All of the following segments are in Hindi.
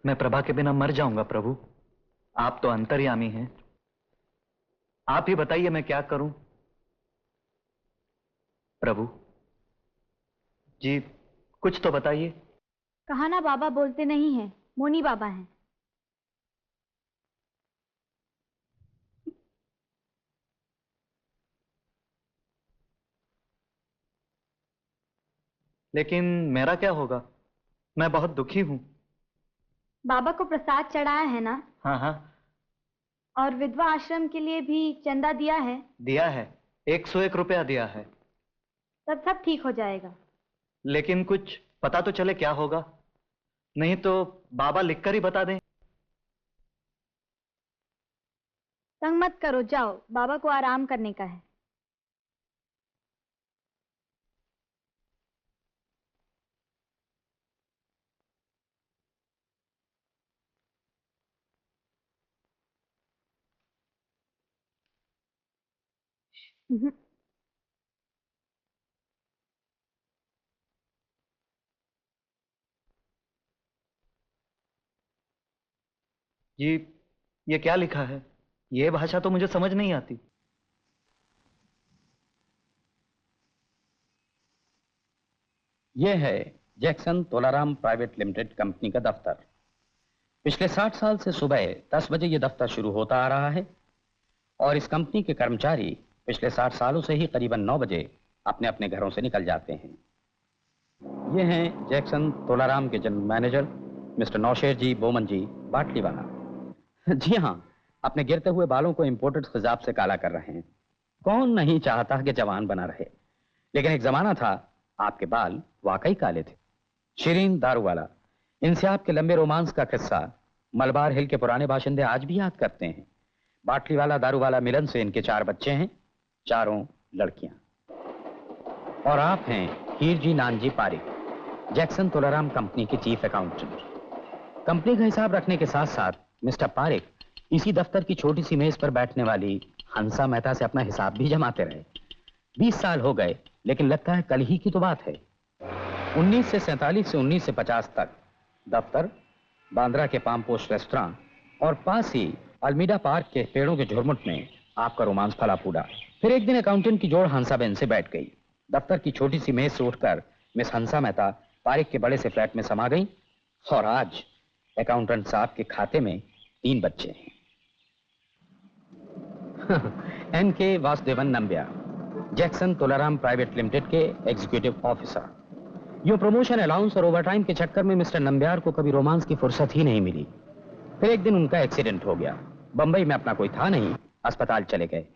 मैं प्रभा के बिना मर जाऊंगा प्रभु। आप तो अंतर्यामी हैं। आप ही बताइए मैं क्या करूं प्रभु जी, कुछ तो बताइए। कहा ना बाबा बोलते नहीं हैं, मोनी बाबा हैं। लेकिन मेरा क्या होगा? मैं बहुत दुखी हूं। बाबा को प्रसाद चढ़ाया है ना? हाँ हाँ। और विधवा आश्रम के लिए भी चंदा दिया है? दिया है, 101 रुपया दिया है। तब सब ठीक हो जाएगा। लेकिन कुछ पता तो चले क्या होगा, नहीं तो बाबा लिखकर ही बता दें। तंग मत करो, जाओ, बाबा को आराम करने का है। जी, ये क्या लिखा है? ये भाषा तो मुझे समझ नहीं आती। ये है Jackson Tolaram private limited company का दफ्तर। पिछले 60 साल से सुबह 10 बजे ये दफ्तर शुरू होता आ रहा है और इस कंपनी के कर्मचारी पिछले 60 सालों से ही करीबन 9 बजे अपने अपने घरों से निकल जाते हैं। ये हैं जैक्सन तोलाराम के जनरल मैनेजर मिस्टर नौशेर जी बोमन जी बाटलीवाला। जी हाँ, अपने गिरते हुए बालों को इंपोर्टेड खिजाब से काला कर रहे हैं। कौन नहीं चाहता कि जवान बना रहे, लेकिन एक जमाना था आपके बाल वाकई काले थे। शिरीन दारूवाला, इनसे आपके लंबे रोमांस का किस्सा मलबार हिल के पुराने बाशिंदे आज भी याद करते हैं। बाटलीवाला दारूवाला मिलन से इनके 4 बच्चे हैं, चारों लड़कियां। और आप हैं हीरजी नानजी पारिक, जैक्सन तोलाराम कंपनी के चीफ अकाउंटेंट। कंपनी का हिसाब रखने के साथ साथ मिस्टर पारिक इसी दफ्तर की छोटी सी मेज पर बैठने वाली हंसा मेहता से अपना हिसाब भी जमाते रहे। 20 साल हो गए, लेकिन लगता है कल ही की तो बात है। 1947 से 1950 तक दफ्तर, बांद्रा के पाम पोस्ट रेस्तरां और पास ही अल्मीडा पार्क के पेड़ों के झुरमुट में आपका रोमांस फला फूला। फिर एक दिन अकाउंटेंट की जोड़ हंसाबेन से बैठ गई। दफ्तर की छोटी सी मेज से उठकर मिस हंसा मेहता पारिक के बड़े से फ्लैट में समा गई और आज अकाउंटेंट साहब के खाते में 3 बच्चे हैं। NK. Vasudevan Nambiar, Jackson Tolaram private limited के एग्जीक्यूटिव ऑफिसर। यूं प्रमोशन अलाउंस और ओवरटाइम के चक्कर में मिस्टर नंबियार को कभी रोमांस की फुर्सत ही नहीं मिली। फिर एक दिन उनका एक्सीडेंट हो गया। बंबई में अपना कोई था नहीं, अस्पताल चले गए।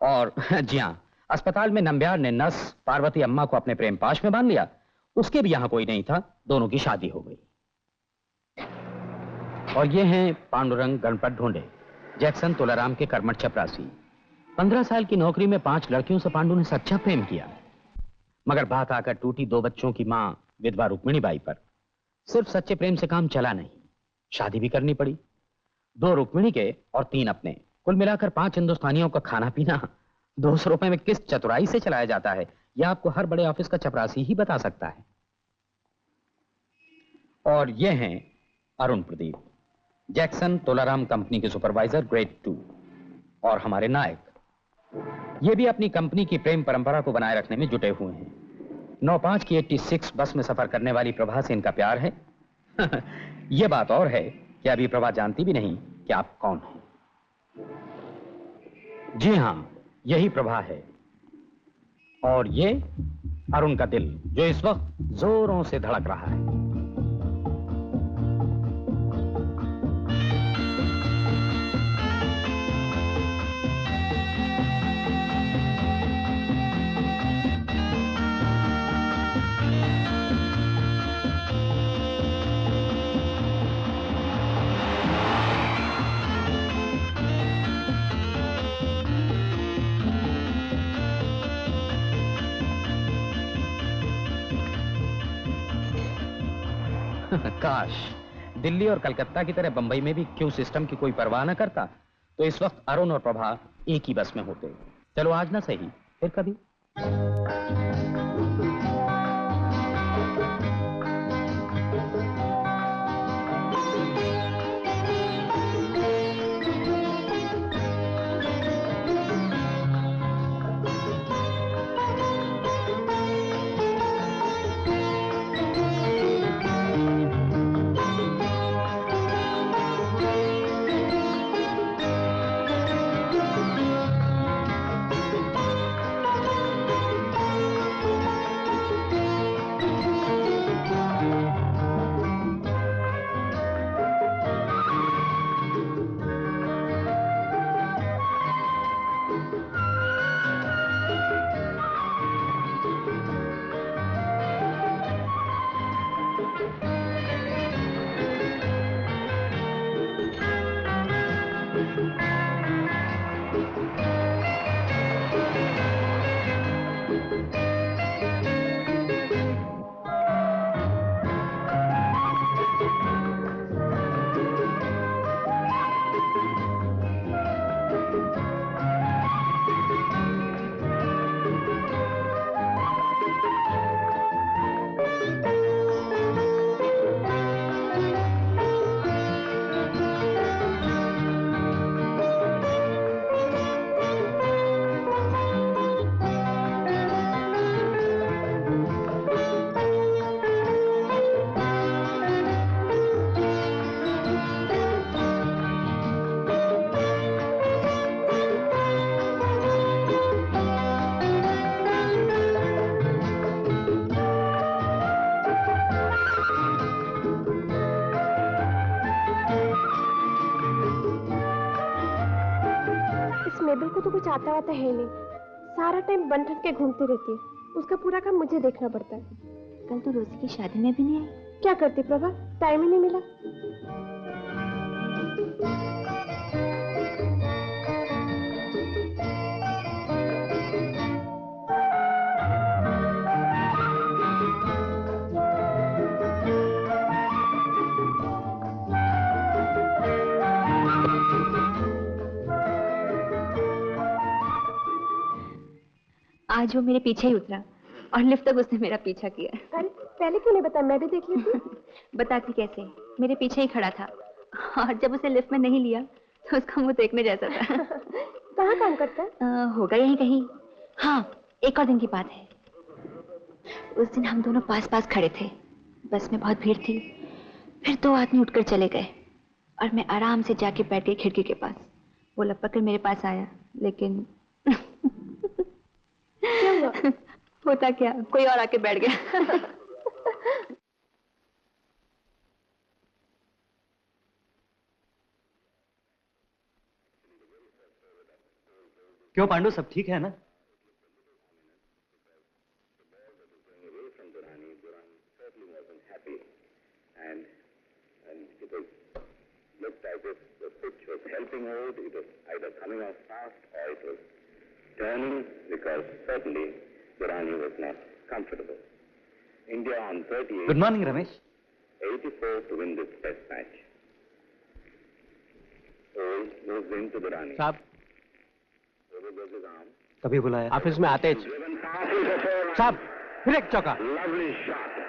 और जी हाँ, अस्पताल में नंबियार ने नर्स पार्वती अम्मा को अपने प्रेम पाश में बांध लिया। उसके भी यहां कोई नहीं था, दोनों की शादी हो गई। और ये हैं पांडुरंग गणपत ढूंढे, जैक्सन तोलाराम के कर्मठ चपरासी। 15 साल की नौकरी में 5 लड़कियों से पांडु ने सच्चा प्रेम किया, मगर बात आकर टूटी 2 बच्चों की मां विधवा रुक्मिणी बाई पर। सिर्फ सच्चे प्रेम से काम चला नहीं, शादी भी करनी पड़ी। 2 रुक्मिणी के और 3 अपने, कुल मिलाकर 5 हिंदुस्तानियों का खाना पीना 200 रुपए में किस चतुराई से चलाया जाता है, यह आपको हर बड़े ऑफिस का चपरासी ही बता सकता है। और ये हैं अरुण प्रदीप, जैक्सन तोलाराम कंपनी के सुपरवाइजर ग्रेड 2 और हमारे नायक। ये भी अपनी कंपनी की प्रेम परंपरा को बनाए रखने में जुटे हुए हैं। 9-5 की 86 बस में सफर करने वाली प्रभा से इनका प्यार है। यह बात और है कि अभी प्रभा जानती भी नहीं कि आप कौन हैं। जी हां, यही प्रभा है। और ये अरुण का दिल, जो इस वक्त जोरों से धड़क रहा है। काश दिल्ली और कलकत्ता की तरह बंबई में भी क्यू सिस्टम की कोई परवाह न करता, तो इस वक्त अरुण और प्रभा एक ही बस में होते। चलो आज ना सही, फिर कभी। तो कुछ आता वाता है नहीं, सारा टाइम बन ठन के घूमती रहती है। उसका पूरा काम मुझे देखना पड़ता है। कल तो रोजी की शादी में भी नहीं आई। क्या करती प्रभा, टाइम ही नहीं मिला। आज वो मेरे पीछे ही उतरा और लिफ्ट तक उसने मेरा पीछा किया। अरे पहले क्यों नहीं बताया, मैं भी देख लेती। बताती कैसे, मेरे पीछे ही खड़ा था और जब उसे लिफ्ट में नहीं लिया तो उसका मुंह देखने जैसा था। कहाँ काम करता है? होगा यहीं कहीं। हाँ, एक और दिन की बात है। उस दिन हम दोनों पास पास खड़े थे, बस में बहुत भीड़ थी। फिर 2 आदमी उठकर चले गए और मैं आराम से जाके बैठ गई खिड़की के पास। वो लपक कर मेरे पास आया, लेकिन क्या हुआ? होता क्या, कोई और आके बैठ गया। क्यों पांडु, सब ठीक है ना? Good morning Ramesh. 84 to win this test match. All moves into Durrani. साहब कभी बुलाया? ऑफिस में आते ही साहब फिर एक चौका। Lovely shot.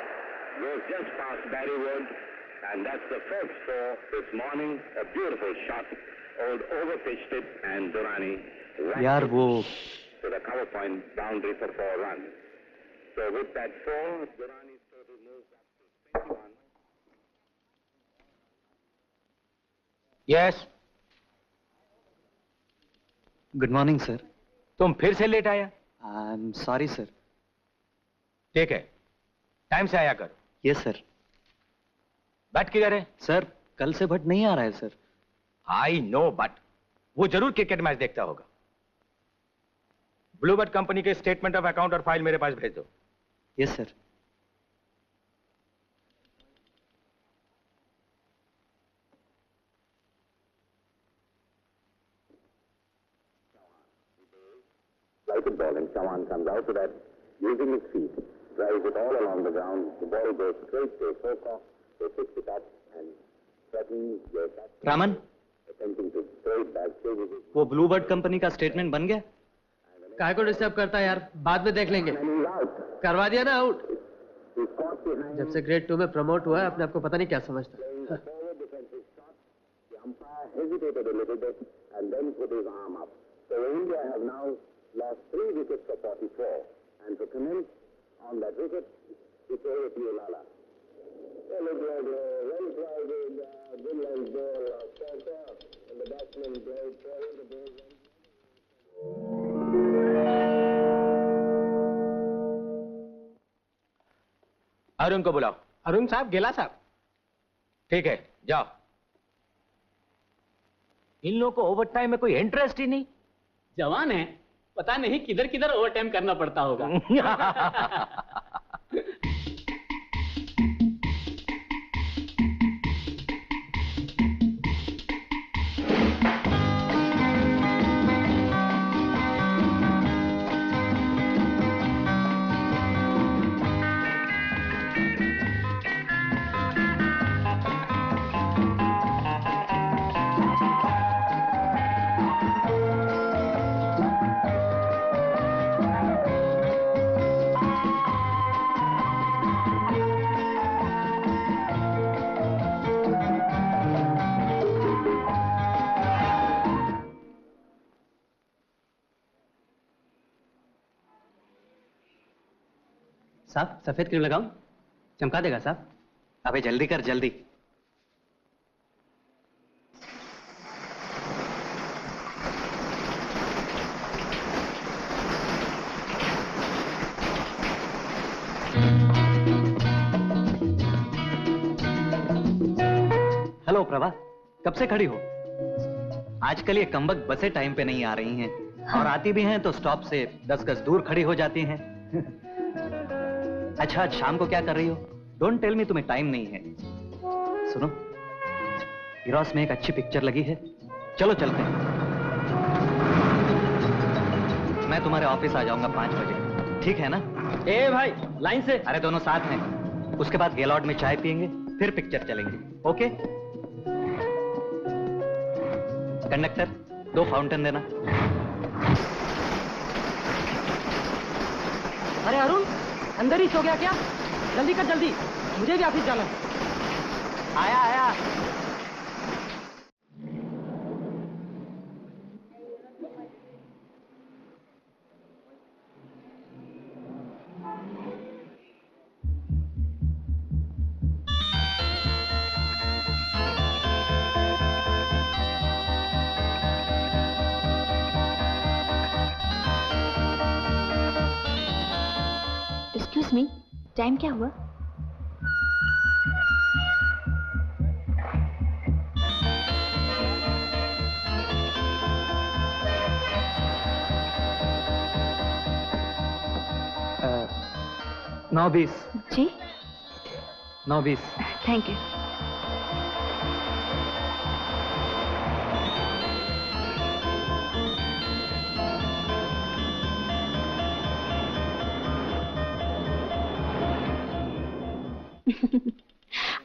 Goes just past Barry Wood, and that's the first four this morning. A beautiful shot. Old overpitched it, and Durrani यार वो to the cover point boundary for 4 runs. So with that 4, Durrani's total moves up to 21. Yes, good morning sir. तुम फिर से लेट आया। I am sorry sir. ठीक है, टाइम से आया कर। Yes sir. बट किधर है? सर कल से भट्ट नहीं आ रहा है सर। आई नो, बट वो जरूर क्रिकेट मैच देखता होगा। ब्लूबर्ड कंपनी के स्टेटमेंट ऑफ अकाउंट और फाइल मेरे पास भेज दो। Yes sir. Like a ball, and Chawan comes out to that, using his feet, drives it all along the ground. The ball goes straight to Foka. They fix it up and threatens their batsman, Raman, attempting to throw it back. Chases it. वो ब्लूबर्ड कंपनी का स्टेटमेंट बन गया? काय को डिस्टर्ब करता है यार, बाद में देख लेंगे। And he's out. करवा दिया ना आउट। He's caught behind. जब से ग्रेड 2 में प्रमोट हुआ है, अपने आप को पता नहीं क्या समझता। Playing a forward defensive shot. The umpire hesitated a little bit and then put his arm up. So India have now lost 3 wickets for 44. And to commence on that wicket, it's over to Lala. Well, it was a well-crowded, good-like ball of Foka, and the batsman played forward, the ball went. Arun को बुलाओ। अरुण साहब, गेला साहब। ठीक है, जाओ। इन लोगों को ओवर टाइम में कोई इंटरेस्ट ही नहीं। जवान है, पता नहीं किधर किधर ओवर टाइम करना पड़ता होगा। साहब सफेद क्रीम लगाऊं? चमका देगा साहब? अबे जल्दी कर, जल्दी। हेलो प्रभा, कब से खड़ी हो? आजकल ये कमबख्त बसें टाइम पे नहीं आ रही हैं और आती भी हैं तो स्टॉप से 10 गज दूर खड़ी हो जाती हैं। अच्छा, आज शाम को क्या कर रही हो? डोंट टेल मी तुम्हें टाइम नहीं है। सुनो, इरोस में एक अच्छी पिक्चर लगी है, चलो चलते हैं। मैं तुम्हारे ऑफिस आ जाऊंगा 5 बजे, ठीक है ना? ए भाई, लाइन से। अरे दोनों साथ में। उसके बाद गेलॉर्ड में चाय पियेंगे, फिर पिक्चर चलेंगे। ओके? कंडक्टर, 2 फाउंटेन देना। अरे अरुण, अंदर ही सो गया क्या? जल्दी कर जल्दी, मुझे भी ऑफिस जाना है। आया आया। एक्सक्यूज मी, टाइम क्या हुआ? अ, 9:20। जी, 9:20। Thank you.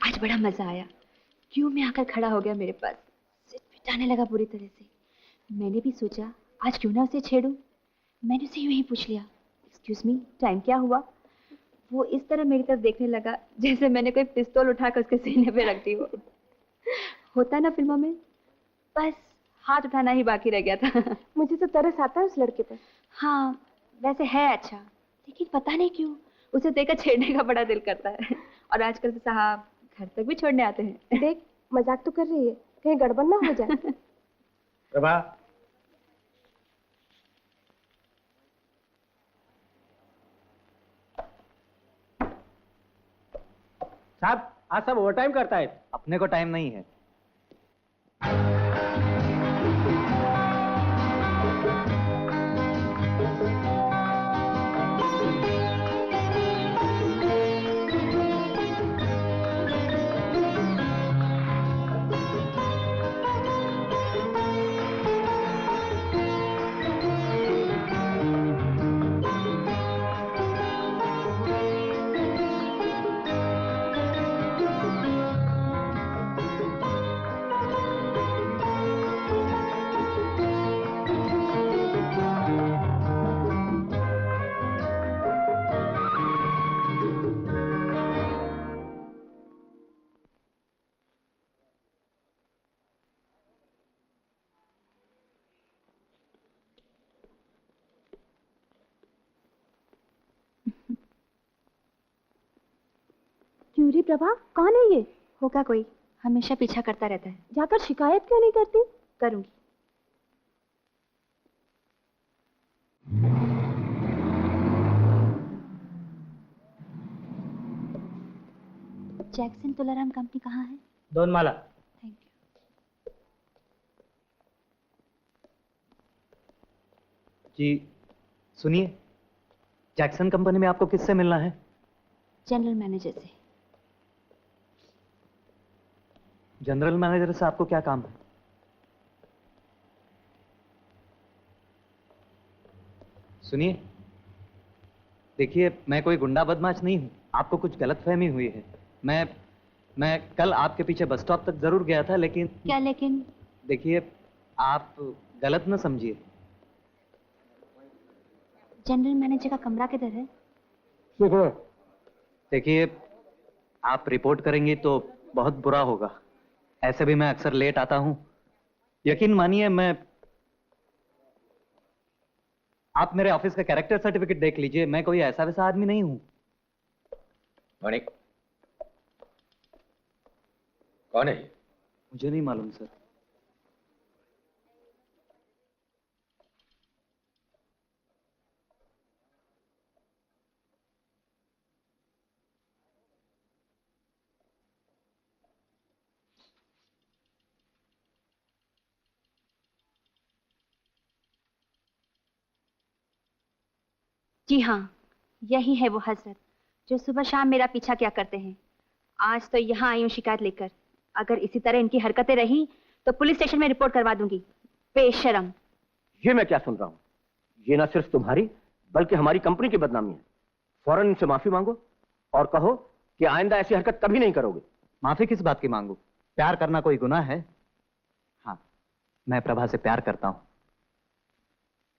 आज बड़ा मजा आया। क्यों में आकर खड़ा हो गया मेरे पास, सिर पिटाने लगा बुरी तरह से। मैंने भी सोचा आज क्यों ना उसे छेड़ूं। मैंने उसे यूं ही पूछ लिया, एक्सक्यूज मी, टाइम क्या हुआ? वो इस तरह मेरी तरफ देखने लगा जैसे मैंने कोई पिस्तौल उठाकर उसके सीने पे रख दी हो। होता है ना फिल्मों में। बस हाथ उठाना ही बाकी रह गया था। मुझे तो तरस आता है उस लड़के पर। हाँ, वैसे है अच्छा, लेकिन पता नहीं क्यों उसे देखकर छेड़ने का बड़ा दिल करता है। और आजकल तो साहब घर तक भी छोड़ने आते हैं। देख, मजाक तो कर रही है, कहीं गड़बड़ ना हो जाए। प्रभा, साहब, आज सब ओवर टाइम करता है। अपने को टाइम नहीं है। क्यों रे प्रभा, कौन है ये? होगा कोई, हमेशा पीछा करता रहता है। जाकर शिकायत क्यों नहीं करती? करूंगी। जैक्सन तुलाराम कंपनी कहाँ है? दोनमाला। Thank you. जी सुनिए, जैक्सन कंपनी में आपको किससे मिलना है? जनरल मैनेजर से। जनरल मैनेजर से आपको क्या काम है? सुनिए, देखिए मैं कोई गुंडा बदमाश नहीं हूं, आपको कुछ गलतफहमी हुई है। मैं कल आपके पीछे बस स्टॉप तक जरूर गया था, लेकिन क्या लेकिन? देखिए आप गलत न समझिए। जनरल मैनेजर का कमरा किधर है? देखिए आप रिपोर्ट करेंगी तो बहुत बुरा होगा। ऐसे भी मैं अक्सर लेट आता हूं, यकीन मानिए। आप मेरे ऑफिस का कैरेक्टर सर्टिफिकेट देख लीजिए, मैं कोई ऐसा वैसा आदमी नहीं हूं। मणिक, कौन है ये? मुझे नहीं मालूम सर। जी हाँ, यही है वो हजरत जो सुबह शाम मेरा पीछा किया करते हैं। आज तो यहाँ आई हूँ शिकायत लेकर। अगर इसी तरह इनकी हरकतें रही तो पुलिस स्टेशन में रिपोर्ट करवा दूंगी। बेशरम। ये मैं क्या सुन रहा हूँ? ये ना सिर्फ तुम्हारी बल्कि हमारी कंपनी की बदनामी है। फौरन इनसे माफी मांगो और कहो कि आइंदा ऐसी हरकत कभी नहीं करोगे। माफी किस बात की मांगू? प्यार करना कोई गुनाह है? हाँ, मैं प्रभा से प्यार करता हूं।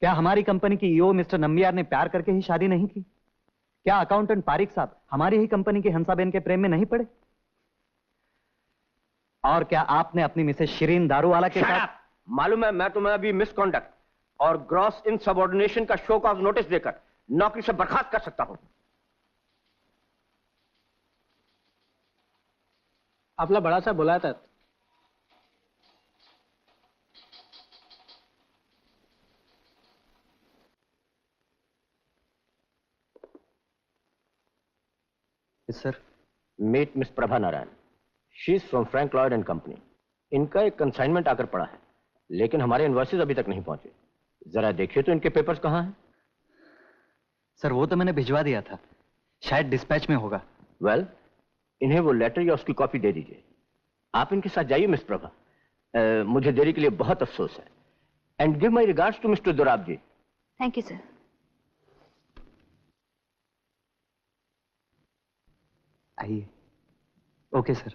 क्या हमारी कंपनी की ईओ मिस्टर नंबियार ने प्यार करके ही शादी नहीं की? क्या अकाउंटेंट पारिक साहब हमारी ही कंपनी की हंसाबेन के प्रेम में नहीं पड़े? और क्या आपने अपनी मिसेस शिरीन दारूवाला के साथ? मालूम है, मैं तुम्हें अभी मिसकॉन्डक्ट और ग्रॉस इनसबऑर्डिनेशन का शो कॉज नोटिस देकर नौकरी से बर्खास्त कर सकता हूं। आपला बड़ा साहेब बोलायत आहेत। Sir, meet miss Prabha Narayan. She is from Frank Lloyd and company. इनका एक कंसाइनमेंट आकर पड़ा है, लेकिन हमारे इनवॉइसेस अभी तक नहीं पहुंचे। जरा देखिए तो इनके पेपर्स कहां हैं? सर, वो तो मैंने भिजवा दिया था, शायद डिस्पैच में होगा। वेल, इन्हें वो लेटर या उसकी कॉपी दे दीजिए। आप इनके साथ जाइए मिस प्रभा। मुझे देरी के लिए बहुत अफसोस है। And give my regards to mister Dorab ji. Thank you sir. आइए। Okay sir.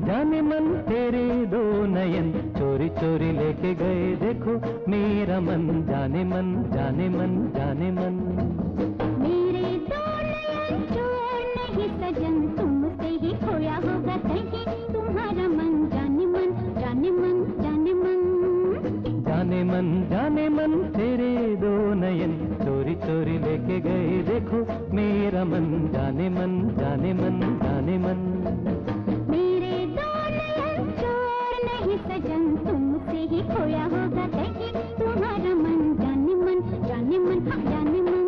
जाने मन तेरे दो नयन चोरी चोरी लेके गए देखो मेरा मन। जाने मन जाने मन जाने मन। मेरे दो नयन चोर नहीं सजन तुमसे ही खोया होगा कहीं तुम्हारा मन। जाने मन जाने मन जाने मन। जाने मन जाने मन तेरे दो नयन चोरी चोरी लेके गए देखो मेरा मन। जाने मन जाने मन जाने मन। सजन तुमसे ही खोया होगा कहीं तुम्हारा मन। जाने मन जाने मन जाने मन।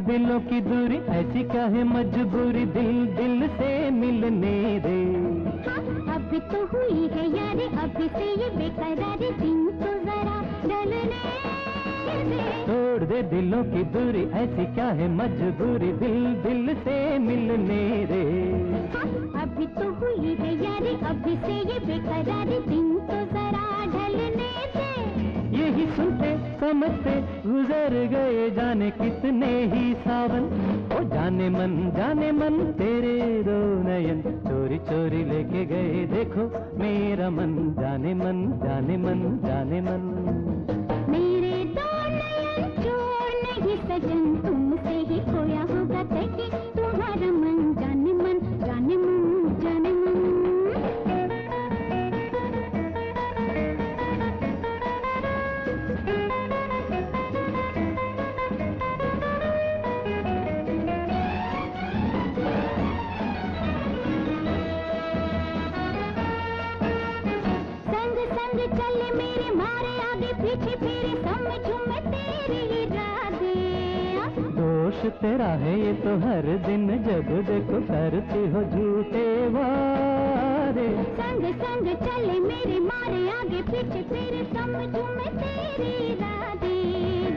दिलों की दूरी ऐसी क्या है मजबूरी दिल दिल से मिलने दे। अभी तो हुई है यारी अभी से ये बेकरारी दिन तो जरा ढलने दे। तोड़ दे दिलों की दूरी ऐसी क्या है मजबूरी दिल दिल से मिलने दे। अभी तो हुई है यारी अभी से ये बेकरारी दिन तो जरा ढलने दे। यही सुनते समझते गुजर गए जाने कितने ही सावन। ओ जाने मन तेरे दो नयन चोरी चोरी लेके गए देखो मेरा मन। जाने मन जाने मन जाने मन। मेरे दो नयन चोर नहीं सजन तुमसे ही खोया होगा कहीं तुम्हारा मन। जाने मन जाने मन जाने मन। चले मेरे मारे आगे पीछे फिरे समझूं मैं तेरी इरादे। दोष तेरा है ये तो हर दिन जब देखो करती हो झूठे वादे। संग संग चले मेरे मारे आगे पीछे फिरे समझूं मैं तेरी इरादे।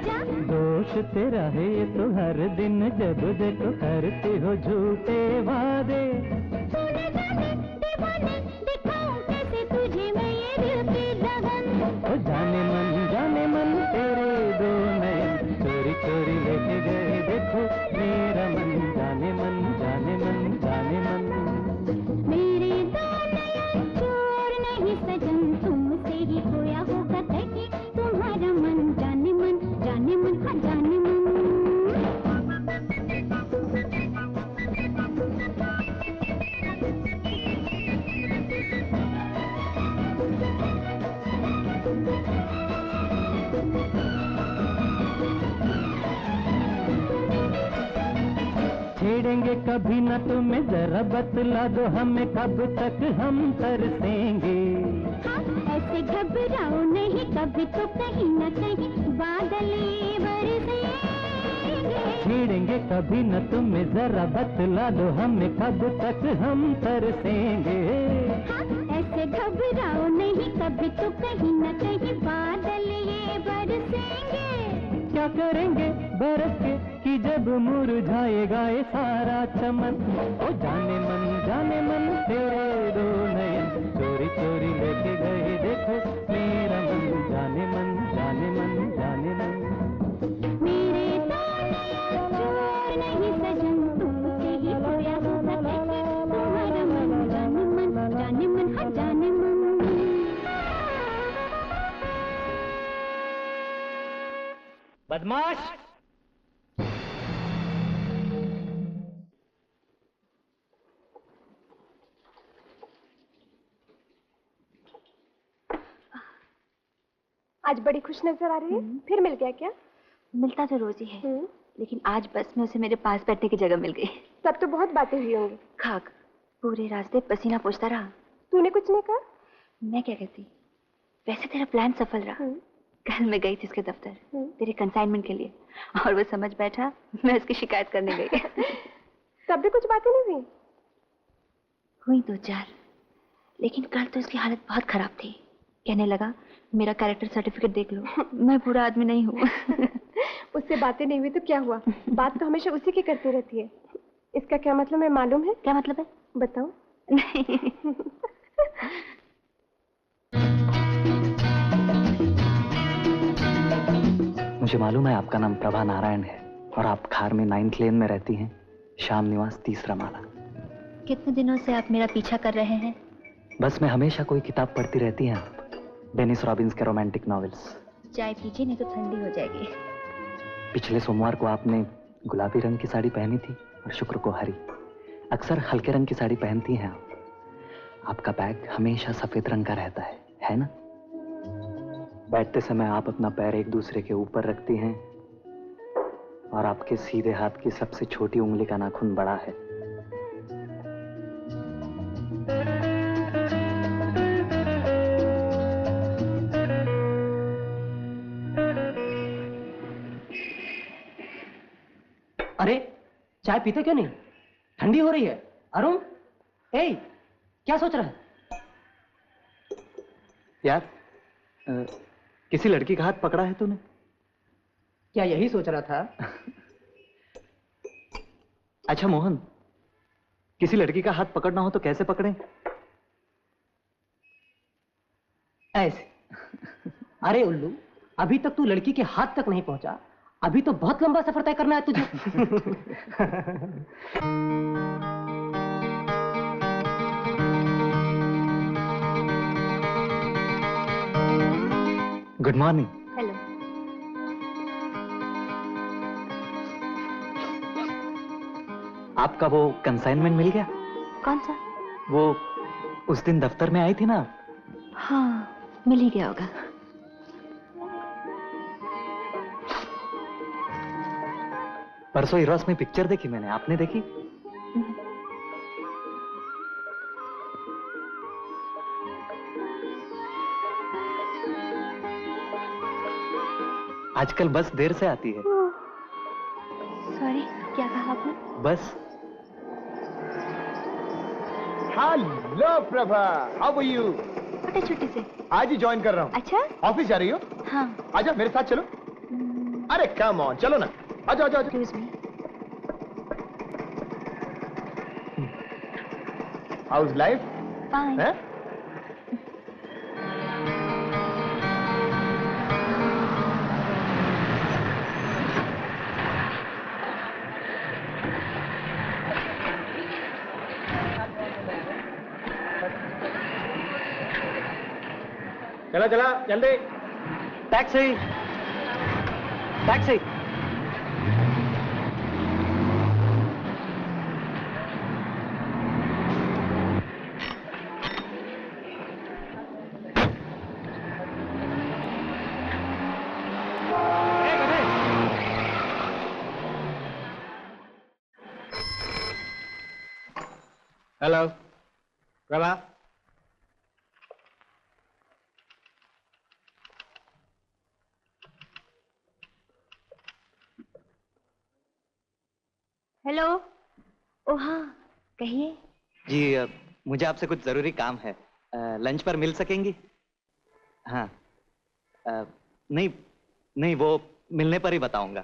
जा दोष तेरा है ये तो हर दिन जब देखो करते हो झूठे वादे। ओ जाने मन तेरे दो नयन चोरी चोरी लेके गए देखो मेरा मन। जाने मन जाने मन जाने मन। मेरे दो नयन चोर नहीं सजन तुमसे ही खोया होगा कहीं तुम्हारा मन। जाने मन जाने मन हाँ जाने मन। छेड़ेंगे कभी न तुम्हें जरा बतला दो हमें कब तक हम तरसेंगे। हाँ, ऐसे घबराओ नहीं कभी तो कहीं न कहीं बादल बरसेंगे। छेड़ेंगे कभी न तुम्हें जरा बतला दो हमें कब तक हम तरसेंगे। हाँ, ऐसे घबराओ नहीं कभी तो कहीं न कहीं बादल ये बरसेंगे। क्या करेंगे बरस के कि जब मुरझाएगा ये सारा चमन। ओ जाने मन तेरे दो नयन चोरी चोरी लेके गए देखो मेरा मन। जाने मन जाने मन जाने मन। मेरे दो नयन चोर नहीं सजन तुमसे ही खोया होगा कहीं तुम्हारा मन। जाने मन हाँ जाने मन। बदमाश! आज बड़ी खुश नजर आ रही है। फिर मिल गया क्या? मिलता तो रोज ही है, लेकिन आज बस में उसे मेरे पास बैठने की जगह मिल गई। तब तो बहुत बातें हुई होंगी। खाक पूरे रास्ते पसीना पोंछता रहा। तूने कुछ नहीं कहा? मैं क्या कहती, वैसे तेरा प्लान सफल रहा। कल मैं गई थी उसके दफ्तर तेरे कंसाइनमेंट के लिए, और वो समझ बैठा मैं उसकी शिकायत करने गई। तब भी कुछ बातें नहीं हुई? हुई दो चार, लेकिन कल तो उसकी हालत बहुत खराब थी। कहने लगा मेरा कैरेक्टर सर्टिफिकेट देख लो, मैं बुरा आदमी नहीं हूँ। उससे बातें नहीं हुई तो क्या हुआ? बात तो हमेशा उसी की करती रहती है। इसका क्या मतलब है मालूम है? क्या मतलब है? बताओ। नहीं। मुझे मालूम है आपका नाम प्रभा नारायण है और आप खार में 9th लेन में रहती हैं, श्याम निवास 3रा माला। कितने दिनों से आप मेरा पीछा कर रहे हैं? बस में हमेशा कोई किताब पढ़ती रहती हैं आप, डेनिस रॉबिन्स के रोमांटिक नॉवेल्स। चाय पीजिए नहीं तो ठंडी हो जाएगी। पिछले सोमवार को आपने गुलाबी रंग की साड़ी पहनी थी और शुक्र को हरी। अक्सर हल्के रंग की साड़ी पहनती हैं आप। आपका बैग हमेशा सफेद रंग का रहता है ना? बैठते समय आप अपना पैर एक दूसरे के ऊपर रखती हैं और आपके सीधे हाथ की सबसे छोटी उंगली का नाखून बड़ा है। अरे चाय पीते क्यों नहीं? ठंडी हो रही है। अरुण, ए, क्या सोच रहा है? यार किसी लड़की का हाथ पकड़ा है तूने? क्या यही सोच रहा था? अच्छा मोहन, किसी लड़की का हाथ पकड़ना हो तो कैसे पकड़ें? ऐसे। अरे उल्लू, अभी तक तू लड़की के हाथ तक नहीं पहुंचा, अभी तो बहुत लंबा सफर तय करना है तुझे। Good morning. हेलो। आपका वो कंसाइनमेंट मिल गया? कौन सा? वो उस दिन दफ्तर में आई थी ना? हाँ, मिल ही गया होगा। परसों इरोस में पिक्चर देखी मैंने, आपने देखी? आजकल बस देर से आती है। सॉरी, क्या कहा आपने? बस। Hello Prabha, how are you? पता छुट्टी से आज ही ज्वाइन कर रहा हूँ। अच्छा? ऑफिस जा रही हो? हाँ। आजा मेरे साथ चलो। अरे कम ऑन, चलो ना, आ जाओ, आ जाओ। Excuse me. How's life? Fine. हैं? चला चला जल्दी। Taxi, taxi. Hello Prabha. Hello. ओ हाँ, कहिए। जी मुझे आपसे कुछ जरूरी काम है। लंच पर मिल सकेंगी? हाँ। नहीं नहीं, वो मिलने पर ही बताऊंगा।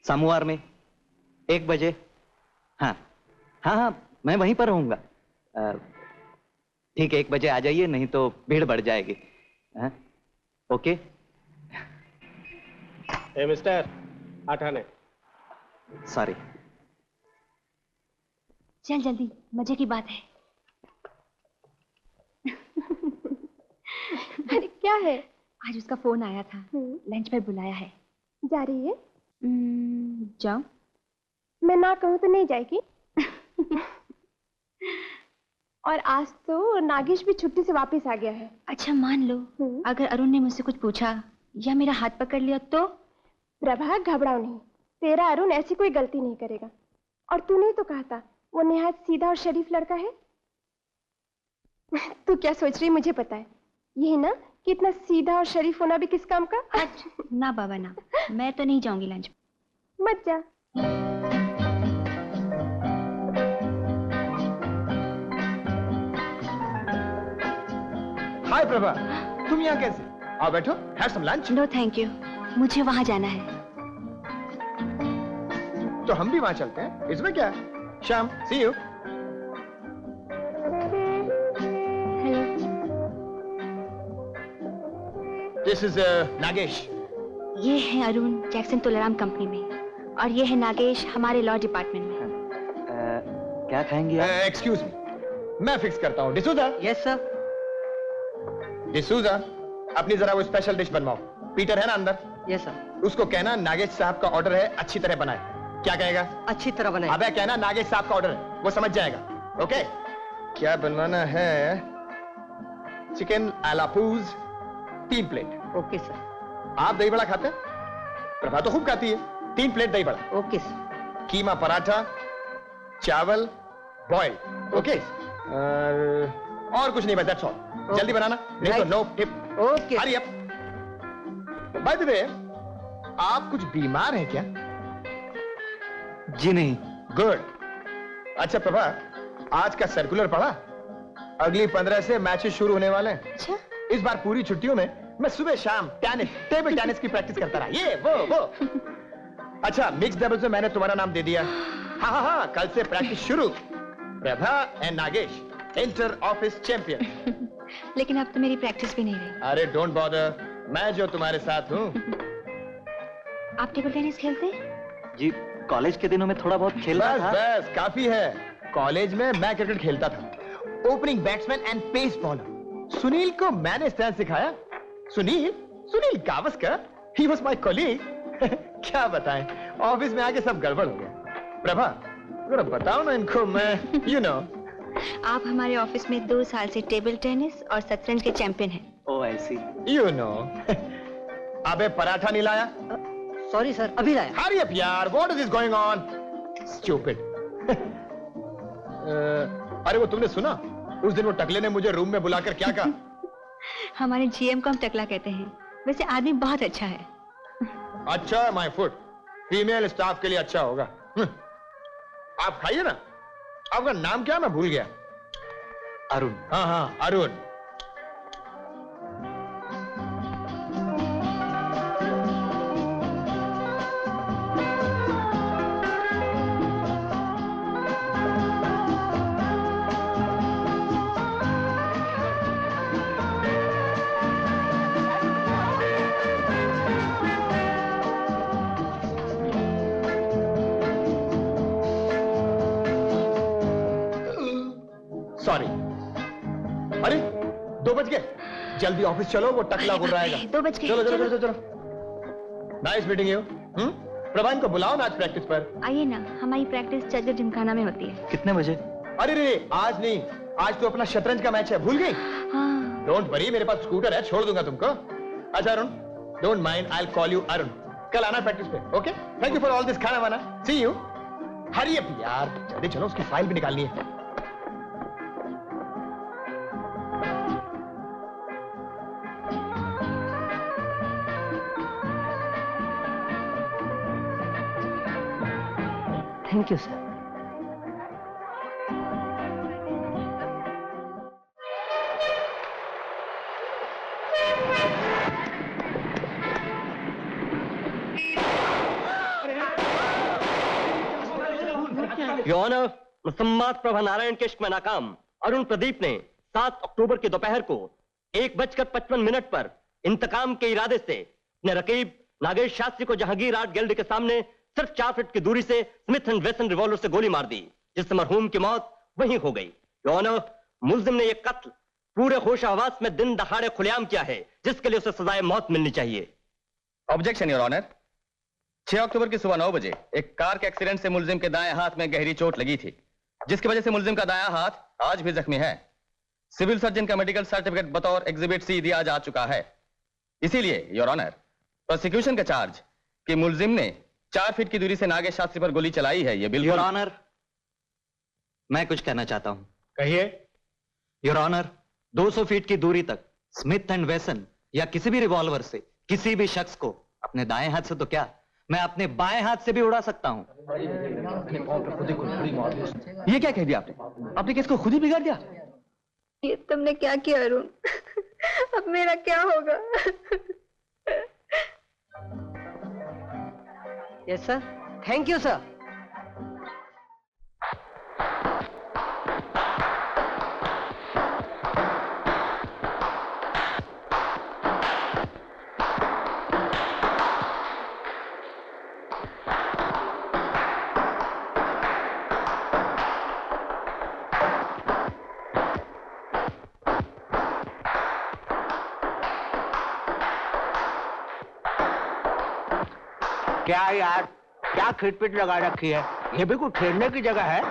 सोमवार में 1 बजे। हाँ हाँ हाँ, मैं वहीं पर रहूंगा। ठीक है, 1 बजे आ जाइए, नहीं तो भीड़ बढ़ जाएगी। हाँ? ओके। ए मिस्टर, आठाने। सॉरी। चल जल्दी, मजे की बात है। अरे क्या है? आज उसका फोन आया था, लंच पर बुलाया है। जा रही है? जाओ। मैं ना कहूँ तो नहीं जाएगी? और आज तो नागेश भी छुट्टी से वापस आ गया है। अच्छा मान लो, अगर अरुण ने मुझसे कुछ पूछा या मेरा हाथ पकड़ लिया तो? प्रभा घबराओ नहीं, तेरा अरुण ऐसी कोई गलती नहीं करेगा। और तूने तो कहा था वो निहायत सीधा और शरीफ लड़का है। तू क्या सोच रही मुझे पता है। यही ना कि इतना सीधा और शरीफ होना भी किस काम का। ना बाबा ना, मैं तो नहीं जाऊंगी लंच। मत जा। हाय प्रभा, तुम यहाँ कैसे? आओ बैठो, have some lunch. No thank you, मुझे वहां जाना है। तो हम भी वहां चलते हैं, इसमें क्या है? शाम, सी यू। This is Nagesh. ये है अरुण जैक्सन तोलाराम कंपनी में, और ये है नागेश हमारे लॉ डिपार्टमेंट में। क्या खाएंगे आप? एक्सक्यूज मी, मैं फिक्स करता हूँ। डिसूजा। Yes sir. डिसूजा, अपनी जरा वो स्पेशल डिश बनवाओ। पीटर है ना अंदर? Yes sir. उसको कहना नागेश साहब का ऑर्डर है, अच्छी तरह बनाए। क्या कहेगा? अच्छी तरह बनाए। अबे कहना नागेश साहब का ऑर्डर है, वो समझ जाएगा। ओके? क्या बनवाना है? चिकन आलापूज 3 प्लेट। Okay sir. आप दही बड़ा खाते हैं? प्रभा तो खूब खाती है। 3 प्लेट दही बड़ा। Okay sir. कीमा पराठा, चावल बॉइल। ओके? और कुछ नहीं, बस दैट्स ऑल। जल्दी बनाना, नहीं तो no tip. Okay. Hurry up. By the way, आप कुछ बीमार हैं क्या? जी नहीं। गुड। अच्छा प्रभा, आज का सर्कुलर पढ़ा? अगली 15 से मैचेस शुरू होने वाले हैं। अच्छा? इस बार पूरी छुट्टियों में मैं सुबह शाम टेबल टेनिस की प्रैक्टिस करता रहा। ये वो। अच्छा, मिक्स डबल्स में मैंने तुम्हारा नाम दे दिया। हाँ, कल से प्रैक्टिस शुरू। Prabha and Nagesh, inter office champion. लेकिन अब तो मेरी प्रैक्टिस भी नहीं रही। अरे डोंट बॉदर, मैं जो तुम्हारे साथ हूँ। आप टेबल टेनिस खेलते हैं? जी, कॉलेज के दिनों में थोड़ा बहुत खेलता था। बस काफी है। कॉलेज में मैं क्रिकेट खेलता था, opening batsman and pace bowler. Sunil को मैंने स्टैंड सिखाया। Sunil Gavaskar, he was my colleague. क्या बताएं, ऑफिस में आके सब गड़बड़ हो गया। प्रभा, जरा बताओ ना इनको, मैं यू नो। आप हमारे ऑफिस में 2 साल से टेबल टेनिस और शतरंज के चैंपियन हैं। ओह ऐसी। You know. अबे पराठा नहीं लाया? सॉरी सर, अभी लाया। हरी अप यार, what is going on? Stupid. अरे वो तुमने सुना? उस दिन वो टकले ने मुझे रूम में बुलाकर क्या कहा? हमारे जीएम को हम टकला कहते हैं, वैसे आदमी बहुत अच्छा है। अच्छा है माय फूड, फीमेल स्टाफ के लिए अच्छा होगा। आप खाइए ना। आपका नाम क्या? मैं भूल गया। अरुण। हाँ, अरुण। सॉरी। अरे 2 बज गए, जल्दी ऑफिस चलो, वो टकला गुर्रा आएगा। 2 बज गए। चलो चलो चलो चलो। Nice meeting you. प्रभान को बुलाओ ना आज प्रैक्टिस पर। आइए ना, हमारी प्रैक्टिस चर्च जिमखाना में होती है। कितने बजे? अरे रे, आज नहीं, आज तो अपना शतरंज का मैच है, भूल गई? हाँ। डोंट वरी, मेरे पास स्कूटर है, छोड़ दूंगा तुमको। अच्छा Arun, don't mind, I will call you Arun. कल आना प्रैक्टिस पे, okay? Thank you for all this खाना वाना। सी यू। हरी अप यार, जल्दी चलो, उसकी फाइल भी निकालनी है। Thank you sir. Your honour, मुसम्मात प्रभा नारायण के इश्क में नाकाम अरुण प्रदीप ने 7 अक्टूबर की दोपहर को 1:55 पर इंतकाम के इरादे से अपने रकीब नागेश शास्त्री को जहांगीर आर्ट गैलरी के सामने सिर्फ 4 फीट की दूरी से स्मिथ एंड वेसन रिवॉल्वर से गोली मार दी, जिससे मरहूम की मौत वहीं हो गई। योर ऑनर, मुल्जिम ने यह कत्ल पूरे होश हवास में दिन दहाड़े खुलेआम किया है, जिसके लिए उसे सजाए मौत मिलनी चाहिए। Objection your honour. 6 अक्टूबर की सुबह 9 बजे एक कार के एक्सीडेंट से मुल्जिम के दाएं हाथ में गहरी चोट लगी थी, जिसकी वजह से मुल्जिम का दायां हाथ आज भी जख्मी है। सिविल सर्जन का मेडिकल सर्टिफिकेट बतौर एग्जिबिट सी दिया जा चुका है। इसीलिए योर ऑनर, प्रोसिक्यूशन का चार्ज कि मुल्जिम ने 4 फीट की दूरी से नागेश शास्त्री पर गोली चलाई है, यह बिल्कुल। योर ऑनर, मैं कुछ कहना चाहता हूं। कहिए। योर ऑनर, 200 फीट की दूरी तक स्मिथ एंड वेसन या किसी भी रिवॉल्वर से किसी भी शख्स को अपने दाएं हाथ से तो क्या, मैं अपने बाएं हाथ से भी उड़ा सकता हूं। ये क्या कह दिया आपने? आपने किसको खुद ही बिगाड़ दिया? ये तुमने क्या किया अरुण? अब मेरा क्या होगा? Yes sir, thank you sir. क्या यार, क्या खिटपिट लगा रखी है? ये भी कोई खेलने की जगह है?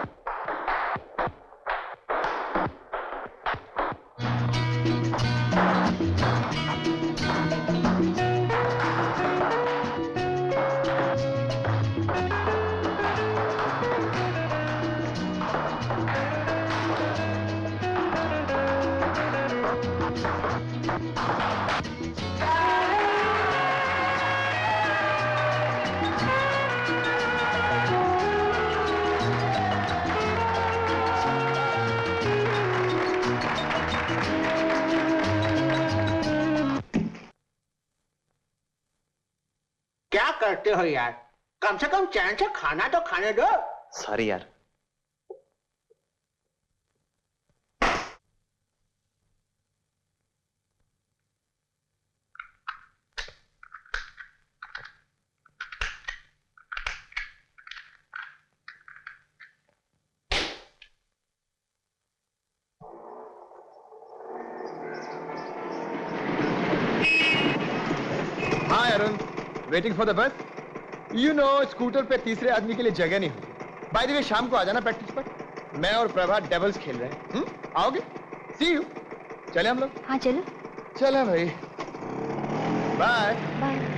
क्या करते हो यार? कम से कम चैन से खाना तो खाने दो। सॉरी यार। Hi Arun, waiting for the bus? You know, scooter पे तीसरे आदमी के लिए जगह नहीं होती। बाय द वे, शाम को आ जाना प्रैक्टिस पर। मैं और प्रभा डबल्स खेल रहे हैं। आओगे? सी यू। चले हम लोग? हाँ चलो। चले भाई, बाय बाय।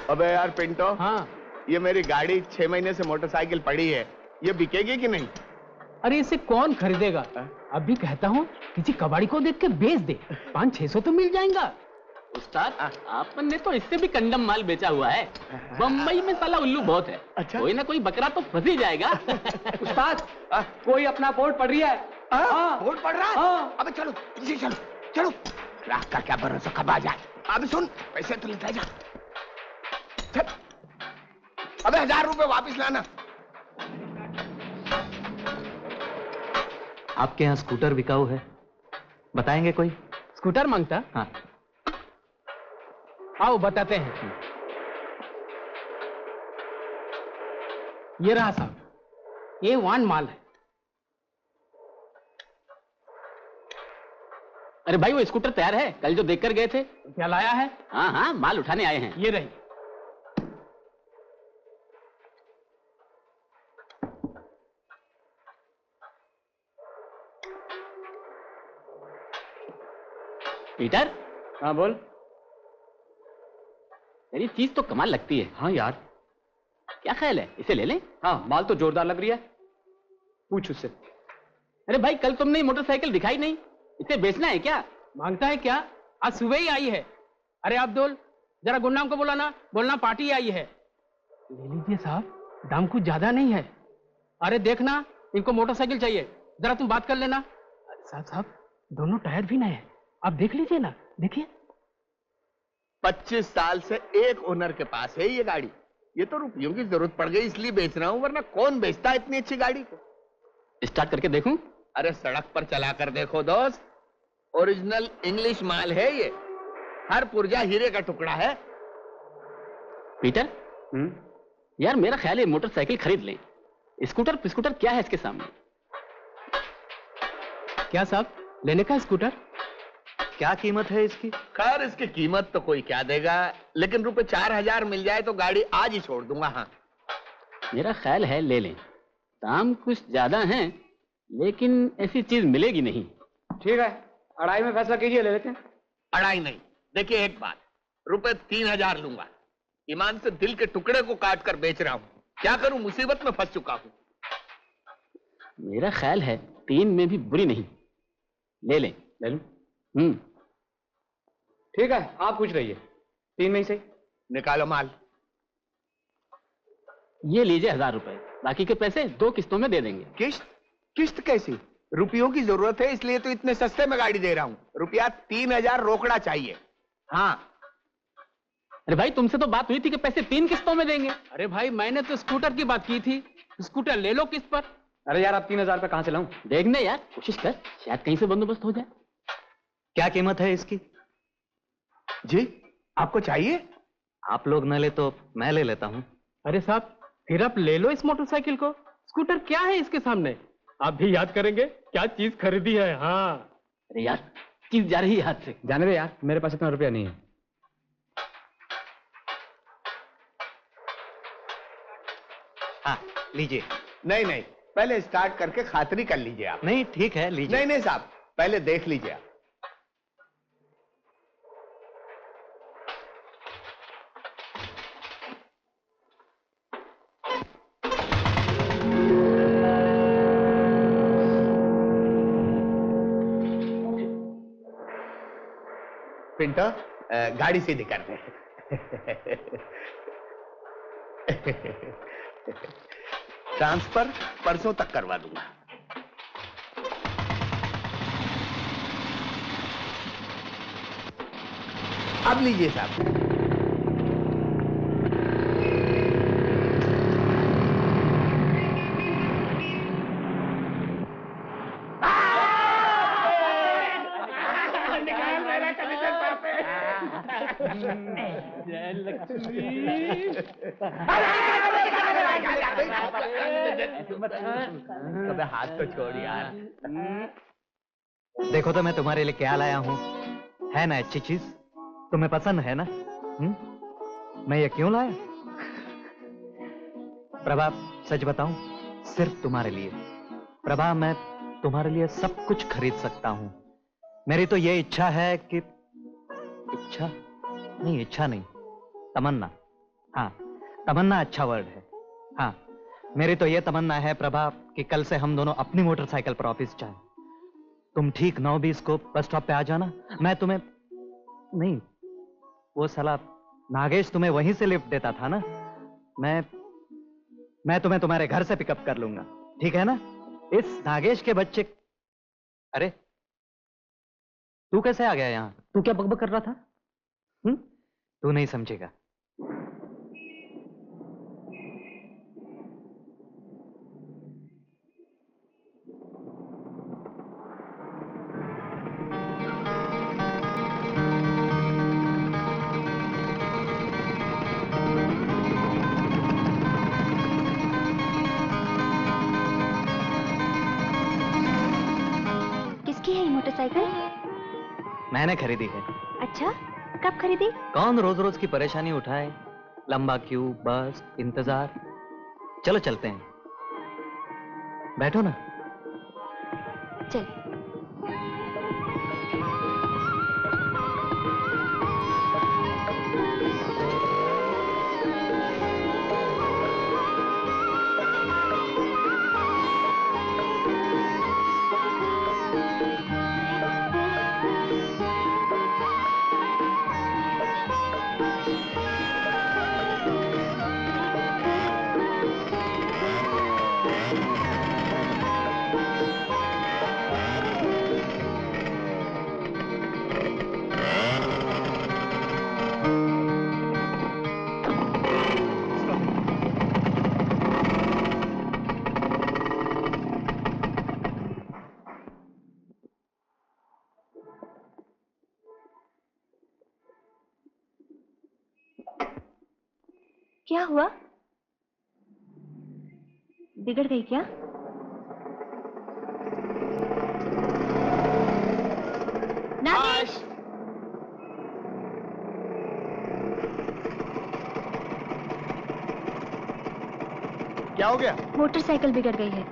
अबे यार पिंटो, हाँ, ये मेरी गाड़ी 6 महीने से मोटरसाइकिल पड़ी है, ये बिकेगी कि नहीं? अरे इसे कौन खरीदेगा? अभी कहता हूँ किसी कबाड़ी को देख के बेच दे, 500-600 तो मिल जाएगा। उस्ताद, आपने तो इससे भी कंडम माल बेचा हुआ है। बम्बई में साला उल्लू बहुत है। अच्छा? कोई ना कोई बकरा तो फंस ही जाएगा। उस्ताद, कोई अपना बोर्ड पढ़ रही है। बोर्ड पढ़ रहा है? हाँ। अबे चलो, इसे चलो, चलो। रात का क्या भरोसा, कब आ जाए। अबे सुन, पैसे तो लेता जा। चल। अबे 1000 रुपए वापिस लाना। आपके यहाँ स्कूटर बिकाऊ है? बताएंगे कोई? स्कूटर मांगता? हाँ। आओ बताते हैं। ये रहा साहब, ये वान माल है। अरे भाई वो स्कूटर तैयार है, कल जो देखकर गए थे। क्या लाया है? हाँ हाँ, माल उठाने आए हैं। ये रही। पीटर। हाँ बोल। तेरी चीज तो कमाल लगती है। हाँ यार। क्या ख्याल है, इसे ले लें? हाँ, माल तो जोरदार लग रही है। पूछ उससे। अरे भाई कल तुमने मोटरसाइकिल दिखाई नहीं, इसे बेचना है क्या? मांगता है क्या? आज सुबह ही आई है। अरे अब्दुल, जरा गुंडाम को बुलाना, बोलना पार्टी आई है। ले लीजिए साहब, दाम कुछ ज्यादा नहीं है। अरे देखना, इनको मोटरसाइकिल चाहिए, जरा तुम बात कर लेना। साहब साहब, दोनों टायर भी नए हैं, आप देख लीजिए ना, देखिए। 25 साल से एक ओनर के पास है ये गाड़ी। ये तो रुपयों की जरूरत पड़ गई इसलिए बेच रहा हूं, वरना कौन बेचता है इतनी अच्छी गाड़ी को? स्टार्ट करके देखूं? अरे सड़क पर चला कर देखो दोस्त, ओरिजिनल इंग्लिश माल है ये, हर पुर्जा हीरे का टुकड़ा है। पीटर, यार मेरा ख्याल है मोटरसाइकिल खरीद लें। स्कूटर पिस्कूटर क्या है इसके सामने? क्या साहब, लेने का स्कूटर? क्या कीमत है इसकी? खैर इसकी कीमत तो कोई क्या देगा, लेकिन रुपए 4000 मिल जाए तो गाड़ी आज ही छोड़ दूंगा। हाँ मेरा ख्याल है ले लें, दाम कुछ ज्यादा हैं लेकिन ऐसी चीज मिलेगी नहीं। ठीक है, 2.5 में फैसला कीजिए, ले लेते हैं। 2.5 नहीं, देखिए एक बात, रुपए 3000 लूंगा। ईमान से दिल के टुकड़े को काट कर बेच रहा हूं, क्या करूं, मुसीबत में फंस चुका हूं। मेरा ख्याल है 3 में भी बुरी नहीं, ले लें। ले लूं? ठीक है, आप पूछ रही है, 3 में ही सही। निकालो माल। ये लीजिए 1000 रुपए, बाकी के पैसे 2 किस्तों में दे देंगे। किस्त? किस्त कैसी? रुपयों की जरूरत है इसलिए तो इतने सस्ते में गाड़ी दे रहा हूं। रुपया 3000 रोकड़ा चाहिए। हाँ। अरे भाई तुमसे तो बात हुई थी कि पैसे 3 किस्तों में देंगे। अरे भाई मैंने तो स्कूटर की बात की थी, स्कूटर ले लो किस्त पर। अरे यार, आप 3000 रुपए कहां से लाऊं? देखने यार, कोशिश कर, शायद कहीं से बंदोबस्त हो जाए। क्या कीमत है इसकी? जी आपको चाहिए? आप लोग न ले तो मैं ले लेता हूं। अरे साहब, फिर आप ले लो इस मोटरसाइकिल को, स्कूटर क्या है इसके सामने? आप भी याद करेंगे क्या चीज खरीदी है। हाँ। अरे यार, चीज जा रही है हाथ से। जाने दे यार, मेरे पास इतना रुपया नहीं है। हाँ लीजिए। नहीं नहीं, पहले स्टार्ट करके खातरी कर लीजिए आप। नहीं ठीक है, लीजिए। नहीं नहीं साहब, पहले देख लीजिए आप। पिंटो, गाड़ी सीधी कर दे। ट्रांसफर परसों तक करवा दूंगा। अब लीजिए साहब। हाथ तो छोड़ यार। देखो तो मैं तुम्हारे लिए क्या लाया हूं, है ना अच्छी चीज, तुम्हें पसंद है ना? मैं ये क्यों लाया? प्रभा सच बताऊं, सिर्फ तुम्हारे लिए। प्रभा मैं तुम्हारे लिए सब कुछ खरीद सकता हूं। मेरी तो ये इच्छा है कि, इच्छा नहीं, तमन्ना। हाँ, तमन्ना अच्छा वर्ड है। हाँ, मेरी तो ये तमन्ना है प्रभा कि कल से हम दोनों अपनी मोटरसाइकिल पर ऑफिस जाएं। तुम ठीक 9:20 को बस स्टॉप पे आ जाना। मैं तुम्हें नहीं, वो साला नागेश तुम्हें वहीं से लिफ्ट देता था ना। मैं तुम्हें तुम्हारे घर से पिकअप कर लूंगा, ठीक है ना? इस नागेश के बच्चे। अरे तू कैसे आ गया यहां? तू क्या बकबक कर रहा था? तू नहीं समझेगा। मोटरसाइकिल? मैंने खरीदी है। अच्छा, कब खरीदी? कौन रोज रोज की परेशानी उठाए, लंबा क्यू, बस, इंतजार। चलो चलते हैं, बैठो ना। चल। क्या हुआ? बिगड़ गई क्या? नागेश! क्या हो गया? मोटरसाइकिल बिगड़ गई है।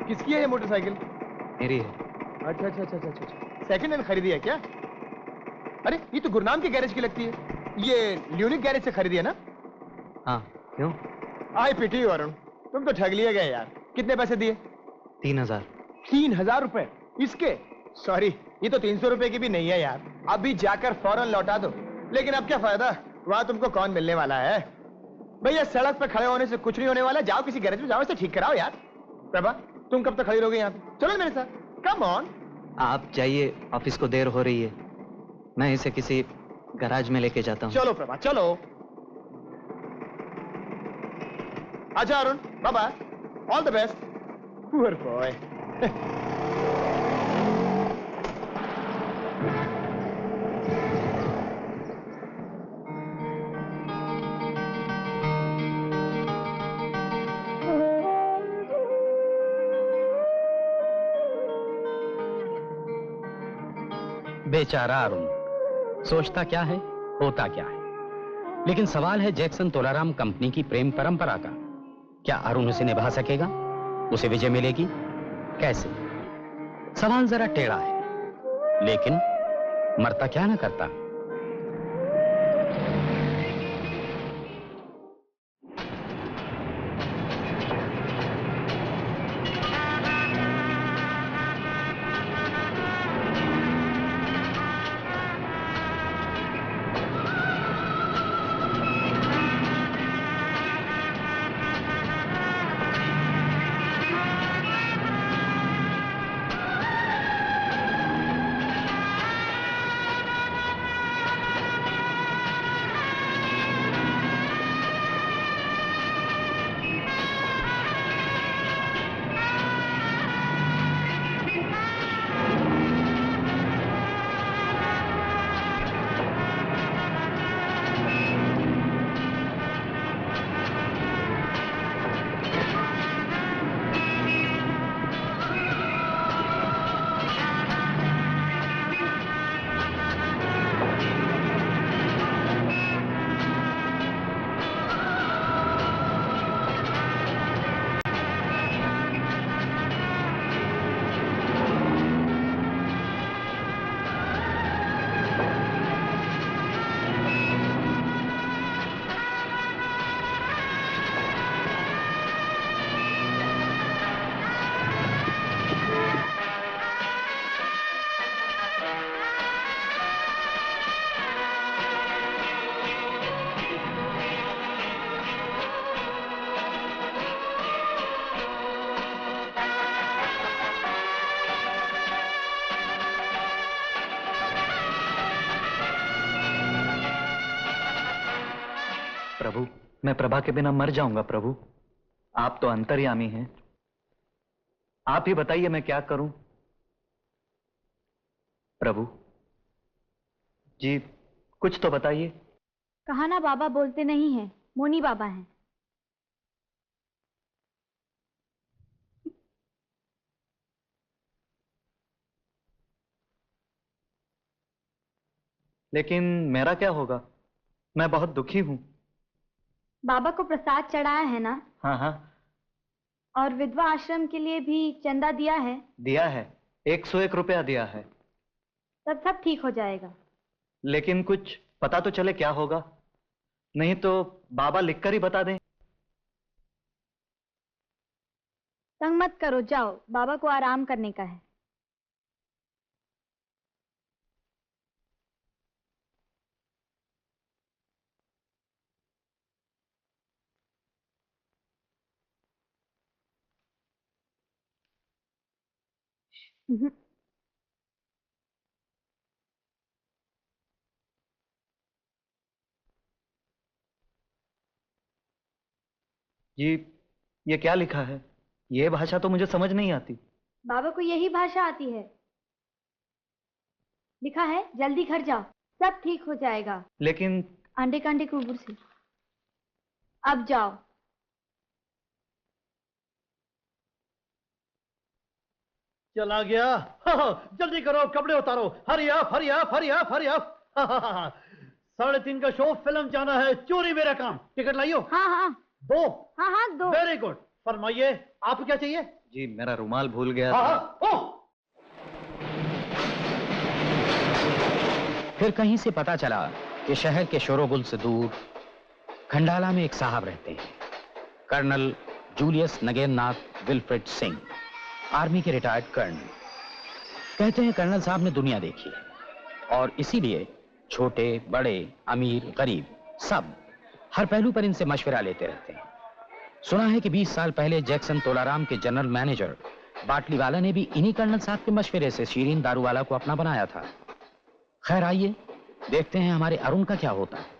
किसकी है ये मोटरसाइकिल? मेरी है। अच्छा अच्छा अच्छा अच्छा अच्छा, सेकंड हैंड खरीदी है क्या? अरे ये तो गुरनाम के गैरेज की लगती है। ये ल्यूनिक गैरेज से खरीदी है ना? हाँ, क्यों? आई पिटी अरुण, तुम तो ठग लिए गए यार। कितने पैसे दिए? 3000। 3000 रुपए इसके? सॉरी, ये तो 300 रुपए की भी नहीं है यार। अभी जाकर फौरन लौटा दो। लेकिन अब क्या फायदा, वहां तुमको कौन मिलने वाला है? भैया सड़क पे खड़े होने से कुछ नहीं होने वाला। जाओ किसी गैरेज में जाओ, इसे ठीक कराओ यार। प्रभा, तुम कब तक खड़ी रहोगे यहाँ पे? चलो मेरे साथ, कम ऑन। आप जाइए, ऑफिस को देर हो रही है। मैं इसे किसी गैराज में लेके जाता हूँ। चलो प्रभा, चलो। अच्छा Arun, bye bye, all the best. Poor boy. बेचारा अरुण, सोचता क्या है, होता क्या है। लेकिन सवाल है जैक्सन तोलाराम कंपनी की प्रेम परंपरा का। क्या अरुण उसे निभा सकेगा? उसे विजय मिलेगी? कैसे? सवाल जरा टेढ़ा है, लेकिन मरता क्या ना करता। प्रभु, मैं प्रभा के बिना मर जाऊंगा प्रभु। आप तो अंतर्यामी हैं। आप ही बताइए मैं क्या करूं? प्रभु जी, कुछ तो बताइए। कहा ना बाबा बोलते नहीं हैं, मोनी बाबा हैं। लेकिन मेरा क्या होगा? मैं बहुत दुखी हूँ। बाबा को प्रसाद चढ़ाया है ना? हाँ हाँ। और विधवा आश्रम के लिए भी चंदा दिया है? दिया है, 101 रुपया दिया है। तब सब ठीक हो जाएगा। लेकिन कुछ पता तो चले क्या होगा, नहीं तो बाबा लिखकर ही बता दें। तंग मत करो, जाओ, बाबा को आराम करने का है। ये क्या लिखा है? ये भाषा तो मुझे समझ नहीं आती। बाबा को यही भाषा आती है। लिखा है, जल्दी घर जाओ, सब ठीक हो जाएगा। लेकिन अंडे कांडे कुबूर से। अब जाओ। चला गया। जल्दी करो, कपड़े उतारो, hurry up hurry up hurry up hurry up. 3:30 का शो, फिल्म जाना है, चोरी मेरा काम। टिकट लाइयो। हाँ हाँ 2। हाँ हाँ 2। Very good. फरमाइए, आपको क्या चाहिए? जी मेरा रुमाल भूल गया था। फिर कहीं से पता चला कि शहर के शोरोगुल से दूर खंडाला में एक साहब रहते हैं, colonel Julius Nagennath Wilfred Singh, army के रिटायर्ड कर्नल। कहते हैं कर्नल साहब ने दुनिया देखी है और इसीलिए छोटे बड़े अमीर गरीब सब हर पहलू पर इनसे मशवरा लेते रहते हैं। सुना है कि 20 साल पहले जैक्सन तोलाराम के जनरल मैनेजर बाटलीवाला ने भी इन्हीं कर्नल साहब के मशवरे से शीरीन दारूवाला को अपना बनाया था। खैर आइए देखते हैं हमारे अरुण का क्या होता है।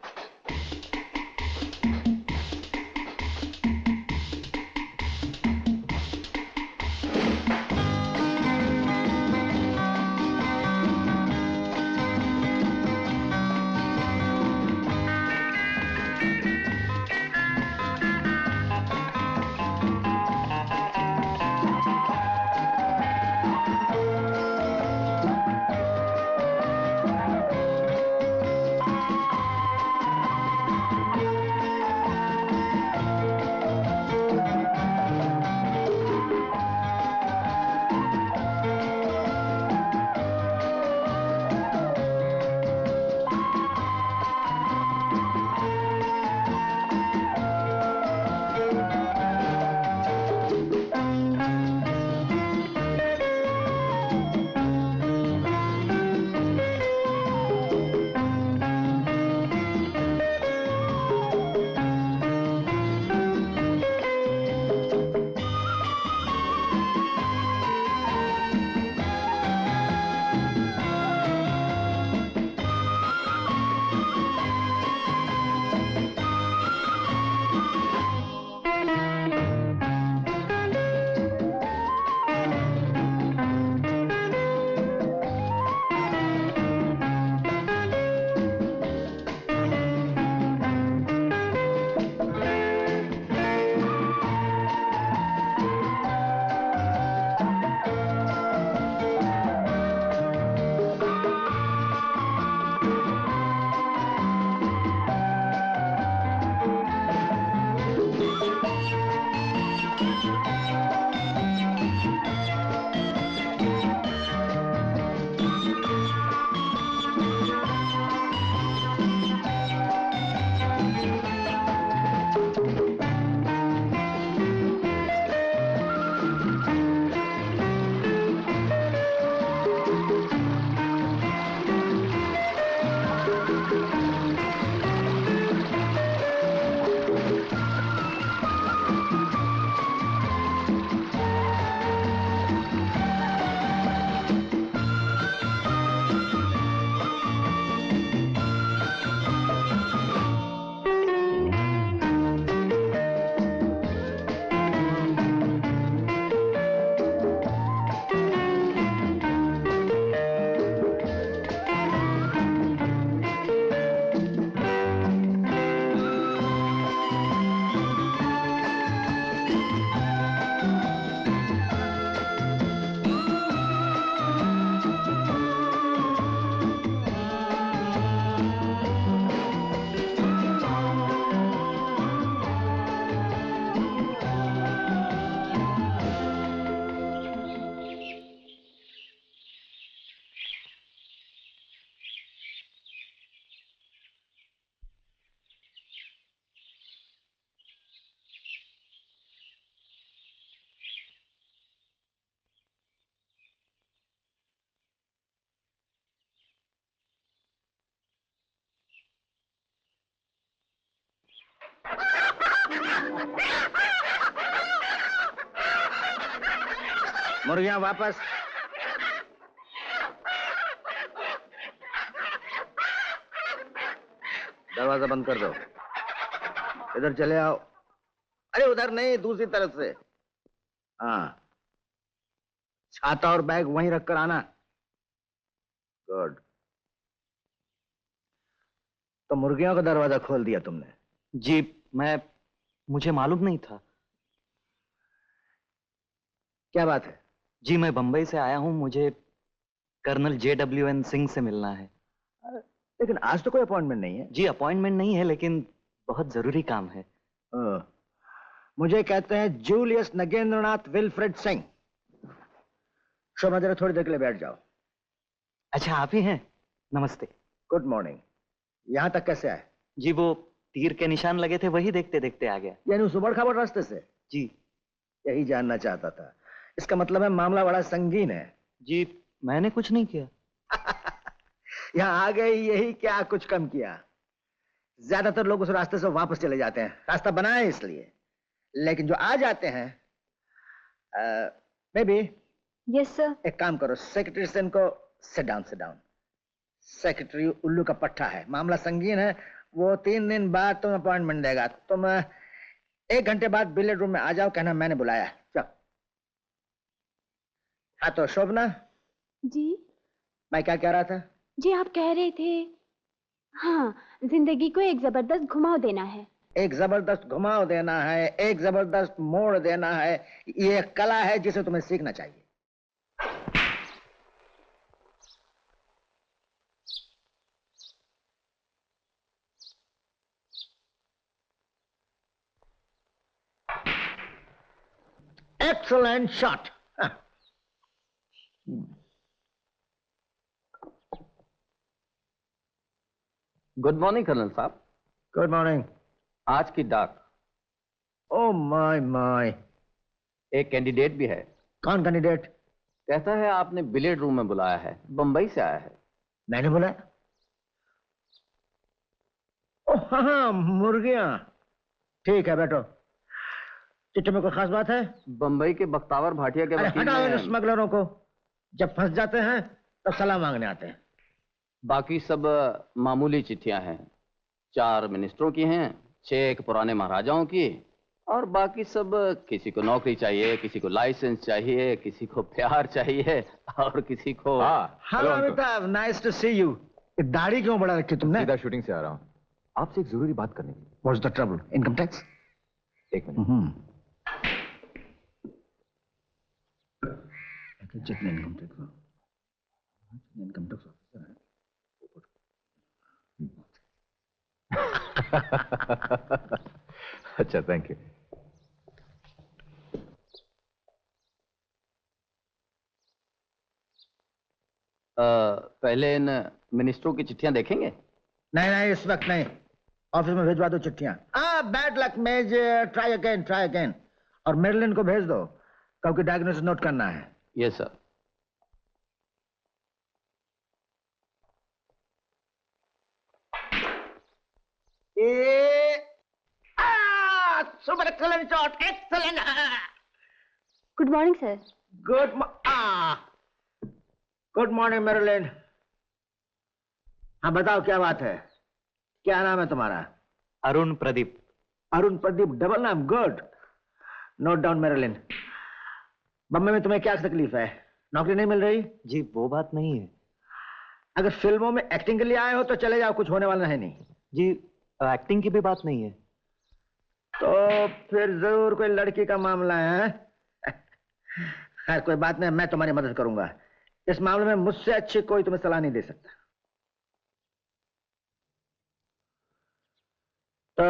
मुर्गियां वापस। दरवाजा बंद कर दो। इधर चले आओ। अरे उधर नहीं, दूसरी तरफ से। हाँ, छाता और बैग वहीं रखकर आना। गुड। तो मुर्गियों का दरवाजा खोल दिया तुमने? जी, मुझे मालूम नहीं था। क्या बात है? जी, मैं बंबई से आया हूं, मुझे कर्नल JWN सिंह से मिलना है। लेकिन आज तो कोई अपॉइंटमेंट नहीं है। जी, अपॉइंटमेंट नहीं है, लेकिन बहुत जरूरी काम है। मुझे कहते हैं जूलियस नगेंद्रनाथ विल्फ्रेड सिंह। शोभा, जरा थोड़ी देर के लिए बैठ जाओ। अच्छा, आप ही हैं? नमस्ते। Good morning. यहाँ तक कैसे आए? जी, वो तीर के निशान लगे थे, वही देखते देखते आ गया। यानी उस उबड़ खाबड़ रास्ते से? जी। यही जानना चाहता था। इसका मतलब है मामला बड़ा संगीन है। जी, मैंने कुछ नहीं किया। यहाँ आ गए यही क्या कुछ कम किया। ज्यादातर लोग उस रास्ते से वापस चले जाते हैं, रास्ता बना है इसलिए। लेकिन जो आ जाते हैं, बेबी। Yes sir. एक काम करो, सेक्रेटरी से इनको सिट डाउन। सेक्रेटरी उल्लू का पट्टा है, मामला संगीन है। वो 3 दिन बाद तुम अपॉइंटमेंट देगा। तुम 1 घंटे बाद बिलियर्ड रूम में आ जाओ, कहना मैंने बुलाया। चलो। हाँ तो शोभना जी, मैं क्या कह रहा था? जी आप कह रहे थे, हाँ, जिंदगी को एक जबरदस्त घुमाव देना है। एक जबरदस्त घुमाव देना है, एक जबरदस्त मोड़ देना है। ये एक कला है जिसे तुम्हें सीखना चाहिए। Excellent shot. Good morning colonel साहब। Good morning. आज की डाक। Oh my my. एक कैंडिडेट भी है। कौन कैंडिडेट? कहता है आपने बिलियर्ड रूम में बुलाया है, बंबई से आया है। मैंने बुलाया? ओह हाँ, मुर्गियां। ठीक है, बैठो। चिट्ठी में कोई खास बात है? बंबई के बख्तावर भाटिया के वकील हटाओ इन ने स्मगलरों को। जब फंस जाते हैं तब सलाह मांगने आते हैं। बाकी सब मामूली चिट्ठियां हैं। 4 मिनिस्टरों की हैं, 6 पुराने महाराजाओं की, और बाकी सब किसी को नौकरी चाहिए, किसी को लाइसेंस चाहिए, किसी को प्यार चाहिए, और किसी को। Hello Amitabh, nice to see you. दाढ़ी क्यों बढ़ा रखी तुमने? सीधा शूटिंग से आ रहा हूँ, आपसे एक जरूरी बात करनी थी। What's the trouble? Income tax? 1 minute. जितने इनकम टैक्स ऑफिसर है। अच्छा, थैंक यू। पहले इन मिनिस्टरों की चिट्ठियां देखेंगे? नहीं, इस वक्त नहीं। ऑफिस में भिजवा दो चिट्ठियां। बैड लक मेज, ट्राई अगेन। और मेरिलिन को भेज दो, क्योंकि डायग्नोसिस नोट करना है। Yes sir. Super excellent shot, excellent. Good morning sir. Good morning Marilyn. हाँ बताओ, क्या बात है? क्या नाम है तुम्हारा? अरुण प्रदीप। अरुण प्रदीप, डबल नाम। Good. Note down Marilyn. Bombay में तुम्हें क्या तकलीफ है? नौकरी नहीं मिल रही? जी, वो बात नहीं है। अगर फिल्मों में एक्टिंग के लिए आए हो तो चले जाओ, कुछ होने वाला है नहीं। जी, एक्टिंग की भी बात नहीं है। तो फिर जरूर कोई लड़की का मामला है। खैर कोई बात नहीं, मैं तुम्हारी मदद करूंगा। इस मामले में मुझसे अच्छी कोई तुम्हें सलाह नहीं दे सकता। तो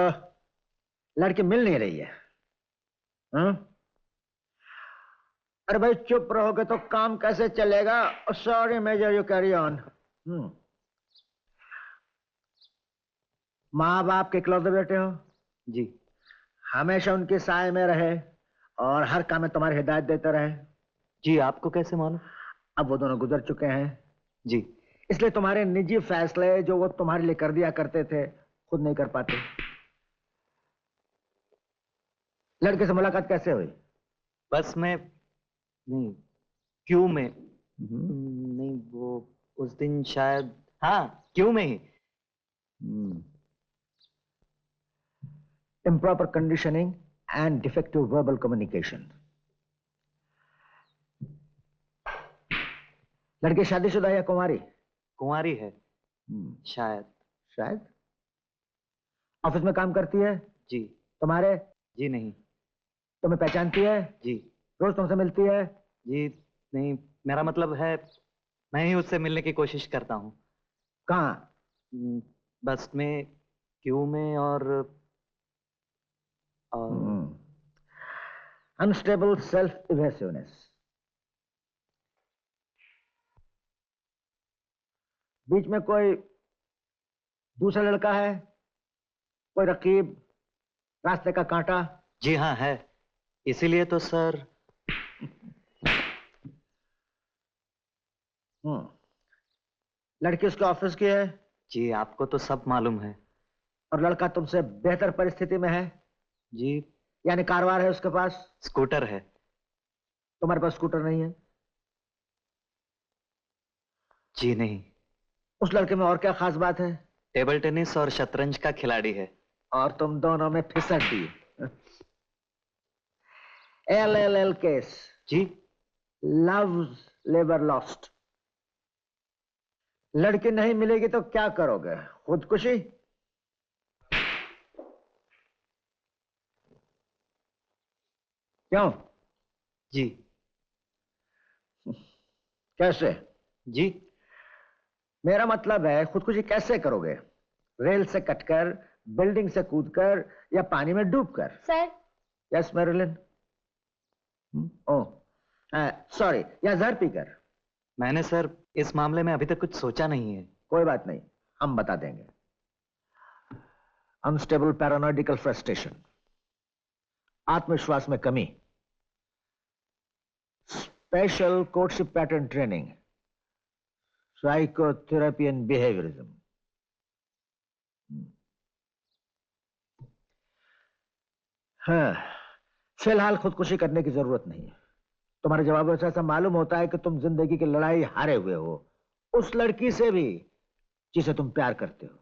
लड़की मिल नहीं रही है? अरे भाई चुप रहोगे तो काम कैसे चलेगा? Sorry major, you carry on. माँ बाप के इकलौते बेटे हो? जी। हमेशा उनके साए में रहे और हर काम में तुम्हारी हिदायत देते रहे? जी, आपको कैसे मालूम? अब वो दोनों गुजर चुके हैं। जी। इसलिए तुम्हारे निजी फैसले जो वो तुम्हारे लिए कर दिया करते थे, खुद नहीं कर पाते। लड़के से मुलाकात कैसे हुई? बस में नहीं, क्यू में। नहीं, वो उस दिन शायद, हाँ क्यू में ही। Improper conditioning and defective verbal communication. लड़की शादीशुदा या कुंवारी? कुंवारी है शायद। शायद? ऑफिस में काम करती है? जी। तुम्हारे? जी नहीं। तुम्हें पहचानती है? जी। रोज तुमसे मिलती है? जी नहीं, मेरा मतलब है मैं ही उससे मिलने की कोशिश करता हूँ। कहाँ? बस में, क्यू में और अनस्टेबल सेल्फ इवेसिवनेस। बीच में कोई दूसरा लड़का है? कोई रकीब, रास्ते का कांटा? जी हाँ है, इसीलिए तो सर। लड़की उसके ऑफिस की है? जी, आपको तो सब मालूम है। और लड़का तुमसे बेहतर परिस्थिति में है? जी। यानी कारवार है उसके पास? स्कूटर है। तुम्हारे पास स्कूटर नहीं है? जी नहीं। उस लड़के में और क्या खास बात है? टेबल टेनिस और शतरंज का खिलाड़ी है। और तुम दोनों में फिसड्डी। LLL case. जी। Love labour lost. लड़की नहीं मिलेगी तो क्या करोगे? खुदकुशी? क्यों? जी। कैसे? जी। मेरा मतलब है खुदकुशी कैसे करोगे? रेल से कटकर, बिल्डिंग से कूदकर या पानी में डूबकर? सर। Yes Marilyn. सॉरी, या जहर पीकर? मैंने सर इस मामले में अभी तक कुछ सोचा नहीं है। कोई बात नहीं, हम बता देंगे। अनस्टेबल पैरानॉइडिकल फ्रस्ट्रेशन, आत्मविश्वास में कमी, special courtship pattern training, psychotherapy and behaviourism. हाँ, फिलहाल खुदकुशी करने की जरूरत नहीं है। तुम्हारे जवाबों से ऐसा मालूम होता है कि तुम जिंदगी की लड़ाई हारे हुए हो, उस लड़की से भी जिसे तुम प्यार करते हो।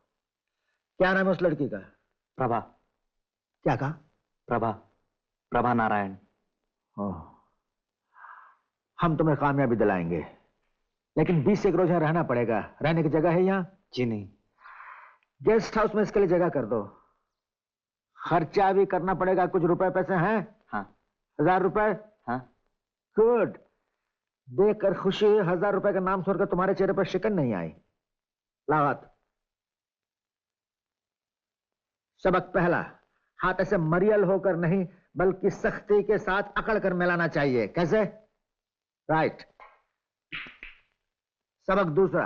क्या नाम है उस लड़की का? प्रभा। क्या कहा? प्रभा, प्रभा नारायण। हम तुम्हें कामयाबी दिलाएंगे, लेकिन 20 एक रोज यहाँ रहना पड़ेगा। रहने की जगह है यहाँ? जी नहीं। गेस्ट हाउस में इसके लिए जगह कर दो। खर्चा भी करना पड़ेगा, कुछ रुपए पैसे हैं? हाँ। 1000 रुपए? हाँ। गुड। देखकर खुशी 1000 रुपए का नाम सुनकर तुम्हारे चेहरे पर शिकन नहीं आई। लावत। सबक पहला, हाथ ऐसे मरियल होकर नहीं बल्कि सख्ती के साथ अकड़ कर मिलाना चाहिए। कैसे? राइट। सबक दूसरा,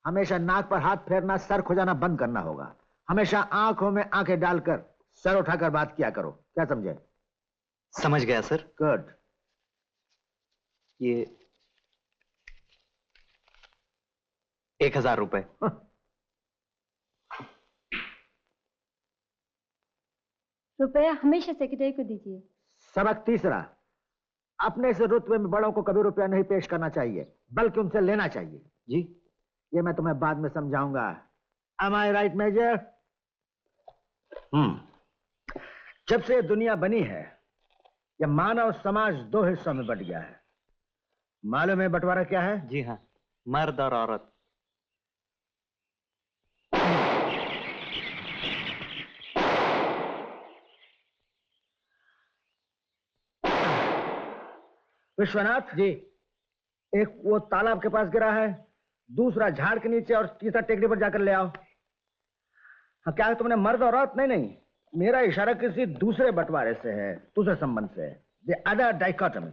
हमेशा नाक पर हाथ फेरना, सर खुजाना बंद करना होगा। हमेशा आंखों में आंखें डालकर सर उठाकर बात किया करो। क्या समझे? समझ गया सर। गुड। ये 1000 रुपए। रुपया हमेशा सेक्रेटरी को दीजिए। सबक तीसरा, अपने से रुतबे में बड़ों को कभी रुपया नहीं पेश करना चाहिए, बल्कि उनसे लेना चाहिए। जी। ये मैं तुम्हें बाद में समझाऊंगा। Am I right, major? जब से दुनिया बनी है, यह मानव समाज 2 हिस्सों में बंट गया है। मालूम है बंटवारा क्या है? जी हाँ, मर्द और औरत। विश्वनाथ जी, एक वो तालाब के पास गिरा है, दूसरा झाड़ के नीचे और तीसरा टेकड़ी पर जाकर ले आओ। हाँ, क्या है तुमने मर्द और औरत? नहीं, मेरा इशारा किसी दूसरे बंटवारे से है, दूसरे संबंध से। The other dichotomy.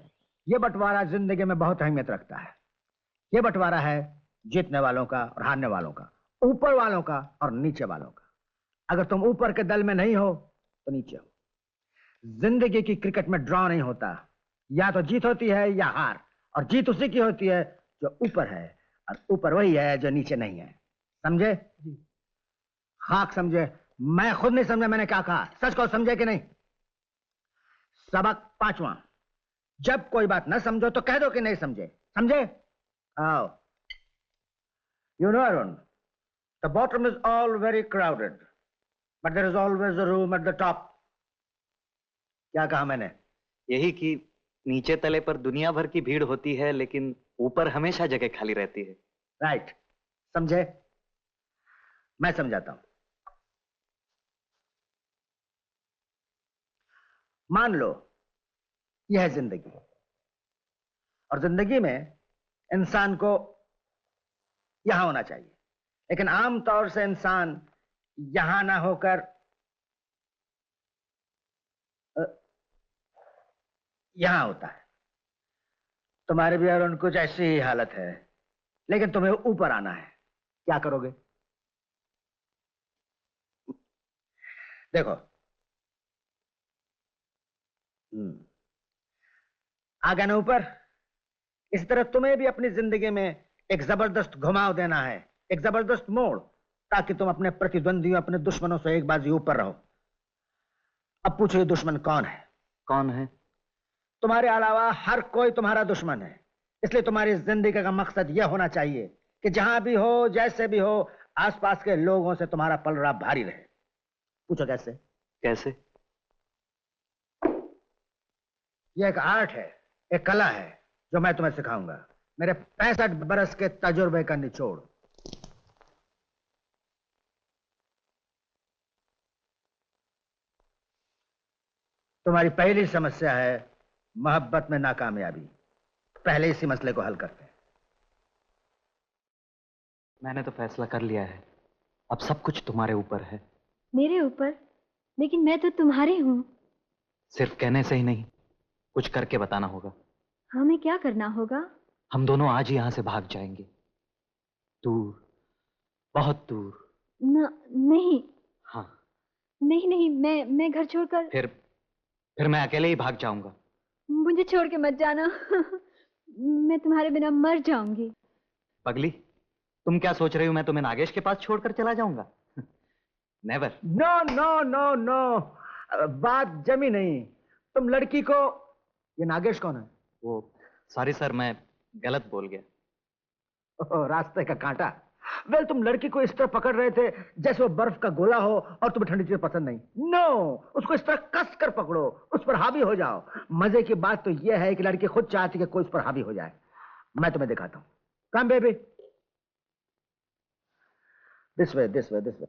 ये बंटवारा जिंदगी में बहुत अहमियत रखता है। ये बंटवारा है जीतने वालों का और हारने वालों का, ऊपर वालों का और नीचे वालों का। अगर तुम ऊपर के दल में नहीं हो तो नीचे हो। जिंदगी की क्रिकेट में ड्रॉ नहीं होता, या तो जीत होती है या हार, और जीत उसी की होती है जो ऊपर है, और ऊपर वही है जो नीचे नहीं है। समझे? खाक समझे। मैं खुद नहीं समझा मैंने क्या कहा। सच को समझे कि नहीं? सबक 5वां, जब कोई बात ना समझो तो कह दो कि नहीं समझे, समझे? आओ। You know, Arun, the bottom is all very crowded, but there is always a room at the top. क्या कहा मैंने? यही कि नीचे तले पर दुनिया भर की भीड़ होती है, लेकिन ऊपर हमेशा जगह खाली रहती है। राइट, समझे? मैं समझाता हूं। मान लो यह है जिंदगी, और जिंदगी में इंसान को यहां होना चाहिए, लेकिन आमतौर से इंसान यहां ना होकर यहां होता है। तुम्हारे भी और कुछ ऐसी ही हालत है, लेकिन तुम्हें ऊपर आना है। क्या करोगे? देखो, आ गए ना ऊपर। इस तरह तुम्हें भी अपनी जिंदगी में एक जबरदस्त घुमाव देना है, एक जबरदस्त मोड़, ताकि तुम अपने प्रतिद्वंदियों, अपने दुश्मनों से एक बाजी ऊपर रहो। अब पूछो ये दुश्मन कौन है? कौन है? तुम्हारे अलावा हर कोई तुम्हारा दुश्मन है। इसलिए तुम्हारी जिंदगी का मकसद यह होना चाहिए कि जहां भी हो, जैसे भी हो, आसपास के लोगों से तुम्हारा पलड़ा भारी रहे। पूछो कैसे? कैसे? यह एक आर्ट है, एक कला है, जो मैं तुम्हें सिखाऊंगा। मेरे 65 बरस के तजुर्बे का निचोड़। तुम्हारी पहली समस्या है मोहब्बत में नाकामयाबी। पहले इसी मसले को हल करते हैं। मैंने तो फैसला कर लिया है, अब सब कुछ तुम्हारे ऊपर है। मेरे ऊपर? लेकिन मैं तो तुम्हारी हूँ। सिर्फ कहने से ही नहीं, कुछ करके बताना होगा। हमें क्या करना होगा? हम दोनों आज ही यहां से भाग जाएंगे, दूर, बहुत दूर। नहीं। हाँ। नहीं नहीं, मैं घर छोड़कर। फिर मैं अकेले ही भाग जाऊंगा। मुझे छोड़ के मत जाना। मैं तुम्हारे बिना मर जाऊंगी। पगली, तुम क्या सोच रही हो मैं तुम्हें नागेश के पास छोड़कर चला जाऊंगा? Never. No no no no, बात जमी नहीं। तुम लड़की को, ये नागेश कौन है? वो, सॉरी सर, मैं गलत बोल गया। रास्ते का कांटा। वेल, तुम लड़की को इस तरह पकड़ रहे थे जैसे वो बर्फ का गोला हो और तुम्हें ठंडी चीज पसंद नहीं। नो, उसको इस तरह कस कर पकड़ो, उस पर हावी हो जाओ। मजे की बात तो यह है कि लड़की खुद चाहती है कि कोई उस पर हावी हो जाए। मैं तुम्हें दिखाता हूं। Come baby, this way, this way, this way.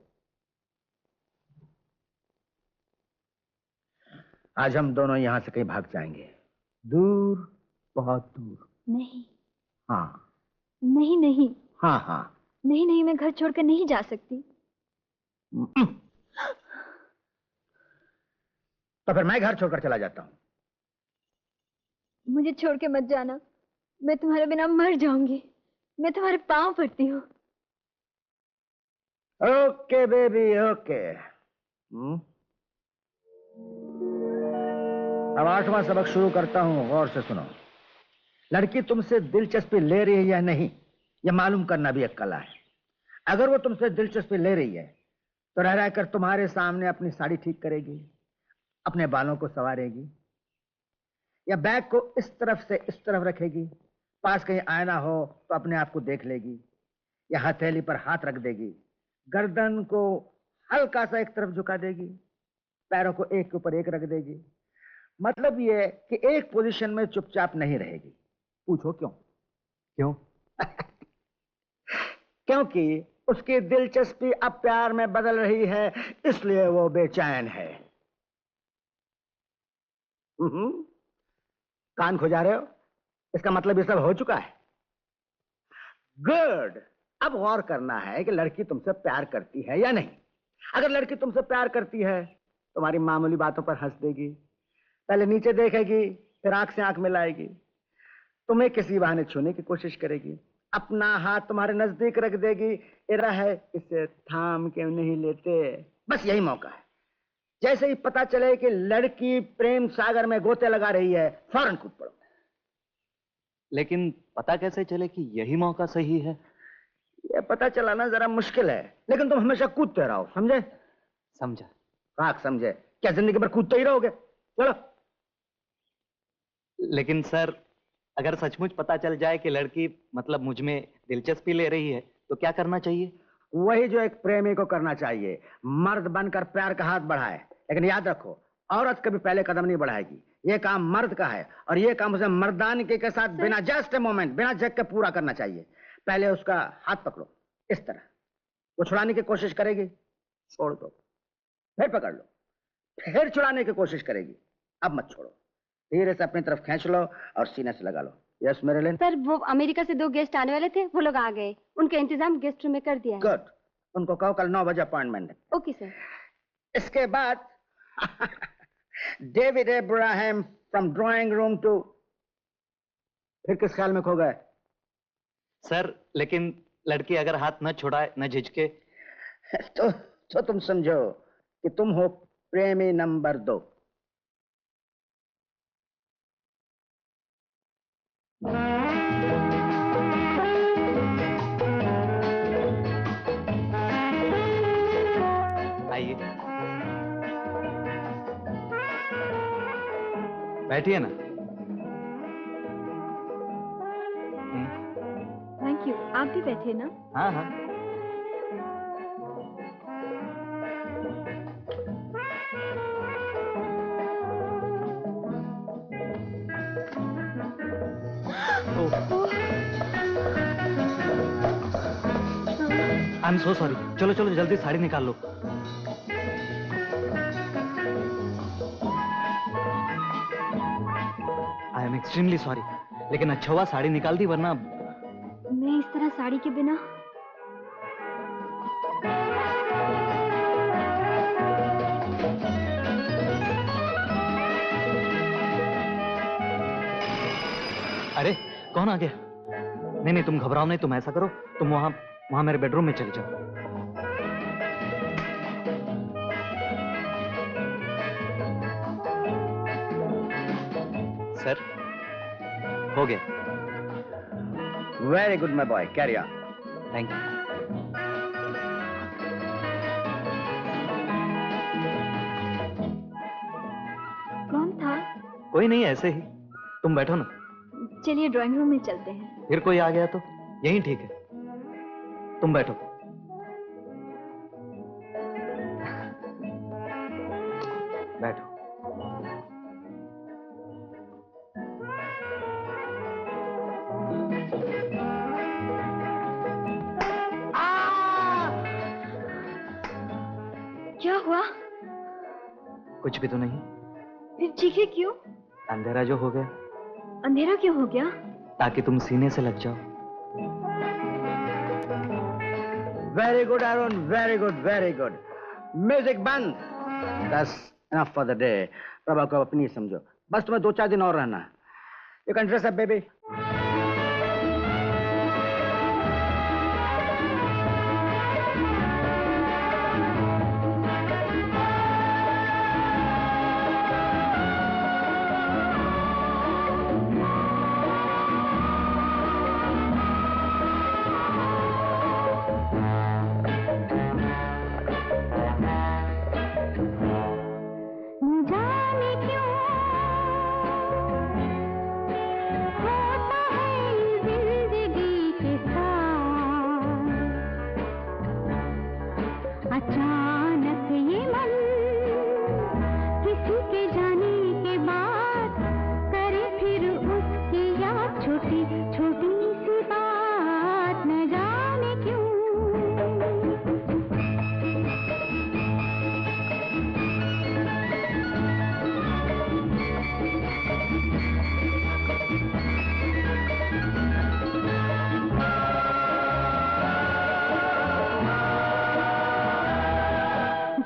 आज हम दोनों यहां से कहीं भाग जाएंगे, दूर, बहुत दूर। नहीं। हाँ। नहीं नहीं। हाँ हाँ। नहीं नहीं, मैं घर छोड़कर नहीं जा सकती। तो फिर मैं घर छोड़कर चला जाता हूं। मुझे छोड़ के मत जाना, मैं तुम्हारे बिना मर जाऊंगी। मैं तुम्हारे पांव पड़ती हूँ। Okay baby, okay. अब 8वां सबक शुरू करता हूं, गौर से सुनो। लड़की तुमसे दिलचस्पी ले रही है या नहीं, यह मालूम करना भी एक कला है। अगर वो तुमसे दिलचस्पी ले रही है तो रह रहकर तुम्हारे सामने अपनी साड़ी ठीक करेगी, अपने बालों को संवारेगी, या बैग को इस तरफ से इस तरफ रखेगी, पास कहीं आईना हो तो अपने आप को देख लेगी, या हथेली पर हाथ रख देगी, गर्दन को हल्का सा एक तरफ झुका देगी, पैरों को एक के ऊपर एक रख देगी। मतलब ये कि एक पोजीशन में चुपचाप नहीं रहेगी। पूछो क्यों? क्यों? क्योंकि उसकी दिलचस्पी अब प्यार में बदल रही है, इसलिए वो बेचैन है। कान खुजा रहे हो? इसका मतलब ये सब हो चुका है। गुड। अब गौर करना है कि लड़की तुमसे प्यार करती है या नहीं। अगर लड़की तुमसे प्यार करती है, तुम्हारी मामूली बातों पर हंस देगी, पहले नीचे देखेगी, फिर आंख से आंख मिलाएगी, तुम्हें किसी बहाने छूने की कोशिश करेगी, अपना हाथ तुम्हारे नजदीक रख देगी, इरा है इसे थाम क्यों नहीं लेते। बस यही मौका है। जैसे ही पता चले कि लड़की प्रेम सागर में गोते लगा रही है, फौरन कूद पड़ो। लेकिन पता कैसे चले कि यही मौका सही है? ये पता चलाना जरा मुश्किल है, लेकिन तुम हमेशा कूदते रहो, समझे? समझा। काक समझे? क्या जिंदगी भर कूदते ही रहोगे? चलो। लेकिन सर, अगर सचमुच पता चल जाए कि लड़की मतलब मुझ में दिलचस्पी ले रही है तो क्या करना चाहिए? वही जो एक प्रेमी को करना चाहिए, मर्द बनकर प्यार का हाथ बढ़ाए। लेकिन याद रखो, औरत कभी पहले कदम नहीं बढ़ाएगी। ये काम मर्द का है और ये काम उसे मर्दानगी के साथ बिना जस्ट ए मोमेंट, बिना झक के पूरा करना चाहिए। पहले उसका हाथ पकड़ो इस तरह, वो छुड़ाने की कोशिश करेगी, छोड़ दो, फिर पकड़ लो, फिर छुड़ाने की कोशिश करेगी, अब मत छोड़ो, धीरे से अपनी तरफ खींच लो और सीने से लगा लो। यस मेरे लिए। सर, वो अमेरिका से 2 गेस्ट आने वाले थे, वो लोग आ गए, उनका इंतजाम गेस्ट रूम में कर दिया है। गुड, उनको कहो कल 9 बजे अपॉइंटमेंट है। Okay sir. इसके बाद David Ibrahim from drawing room too, फिर किस ख्याल में खो गए? सर, लेकिन लड़की अगर हाथ न छुड़ाए, न झिझके तो तुम समझो कि तुम हो प्रेमी नंबर 2। आइए, बैठिए ना। थैंक यू, आप भी बैठे ना। हाँ हाँ। I am so sorry. चलो चलो जल्दी साड़ी निकाल लो। आई एम एक्सट्रीमली सॉरी, लेकिन अच्छा हुआ साड़ी निकाल दी, वरना मैं इस तरह साड़ी के बिना। अरे कौन आ गया? नहीं नहीं, तुम घबराओ नहीं, तुम ऐसा करो, तुम वहां मेरे बेडरूम में चले जाओ। सर, हो गया। Very good my boy, carry on. Thank you. कौन था? कोई नहीं, ऐसे ही। तुम बैठो ना। चलिए ड्राइंग रूम में चलते हैं। फिर कोई आ गया तो यही ठीक है, तुम बैठो। बैठो। क्या हुआ? कुछ भी तो नहीं। फिर चीखे क्यों? अंधेरा जो हो गया। अंधेरा क्यों हो गया? ताकि तुम सीने से लग जाओ। Very good Arun, very good, very good. Music बंद। That's enough for the day। Prabha को अपनी समझो, बस तुम्हें 2-4 दिन और रहना। You can dress up, baby। जाने क्यों होता है जिंदगी के साथ, अचानक ये मन किसी के जाने के बाद करे फिर उसकी याद, छोटी छोटी सी बात, न जाने क्यों।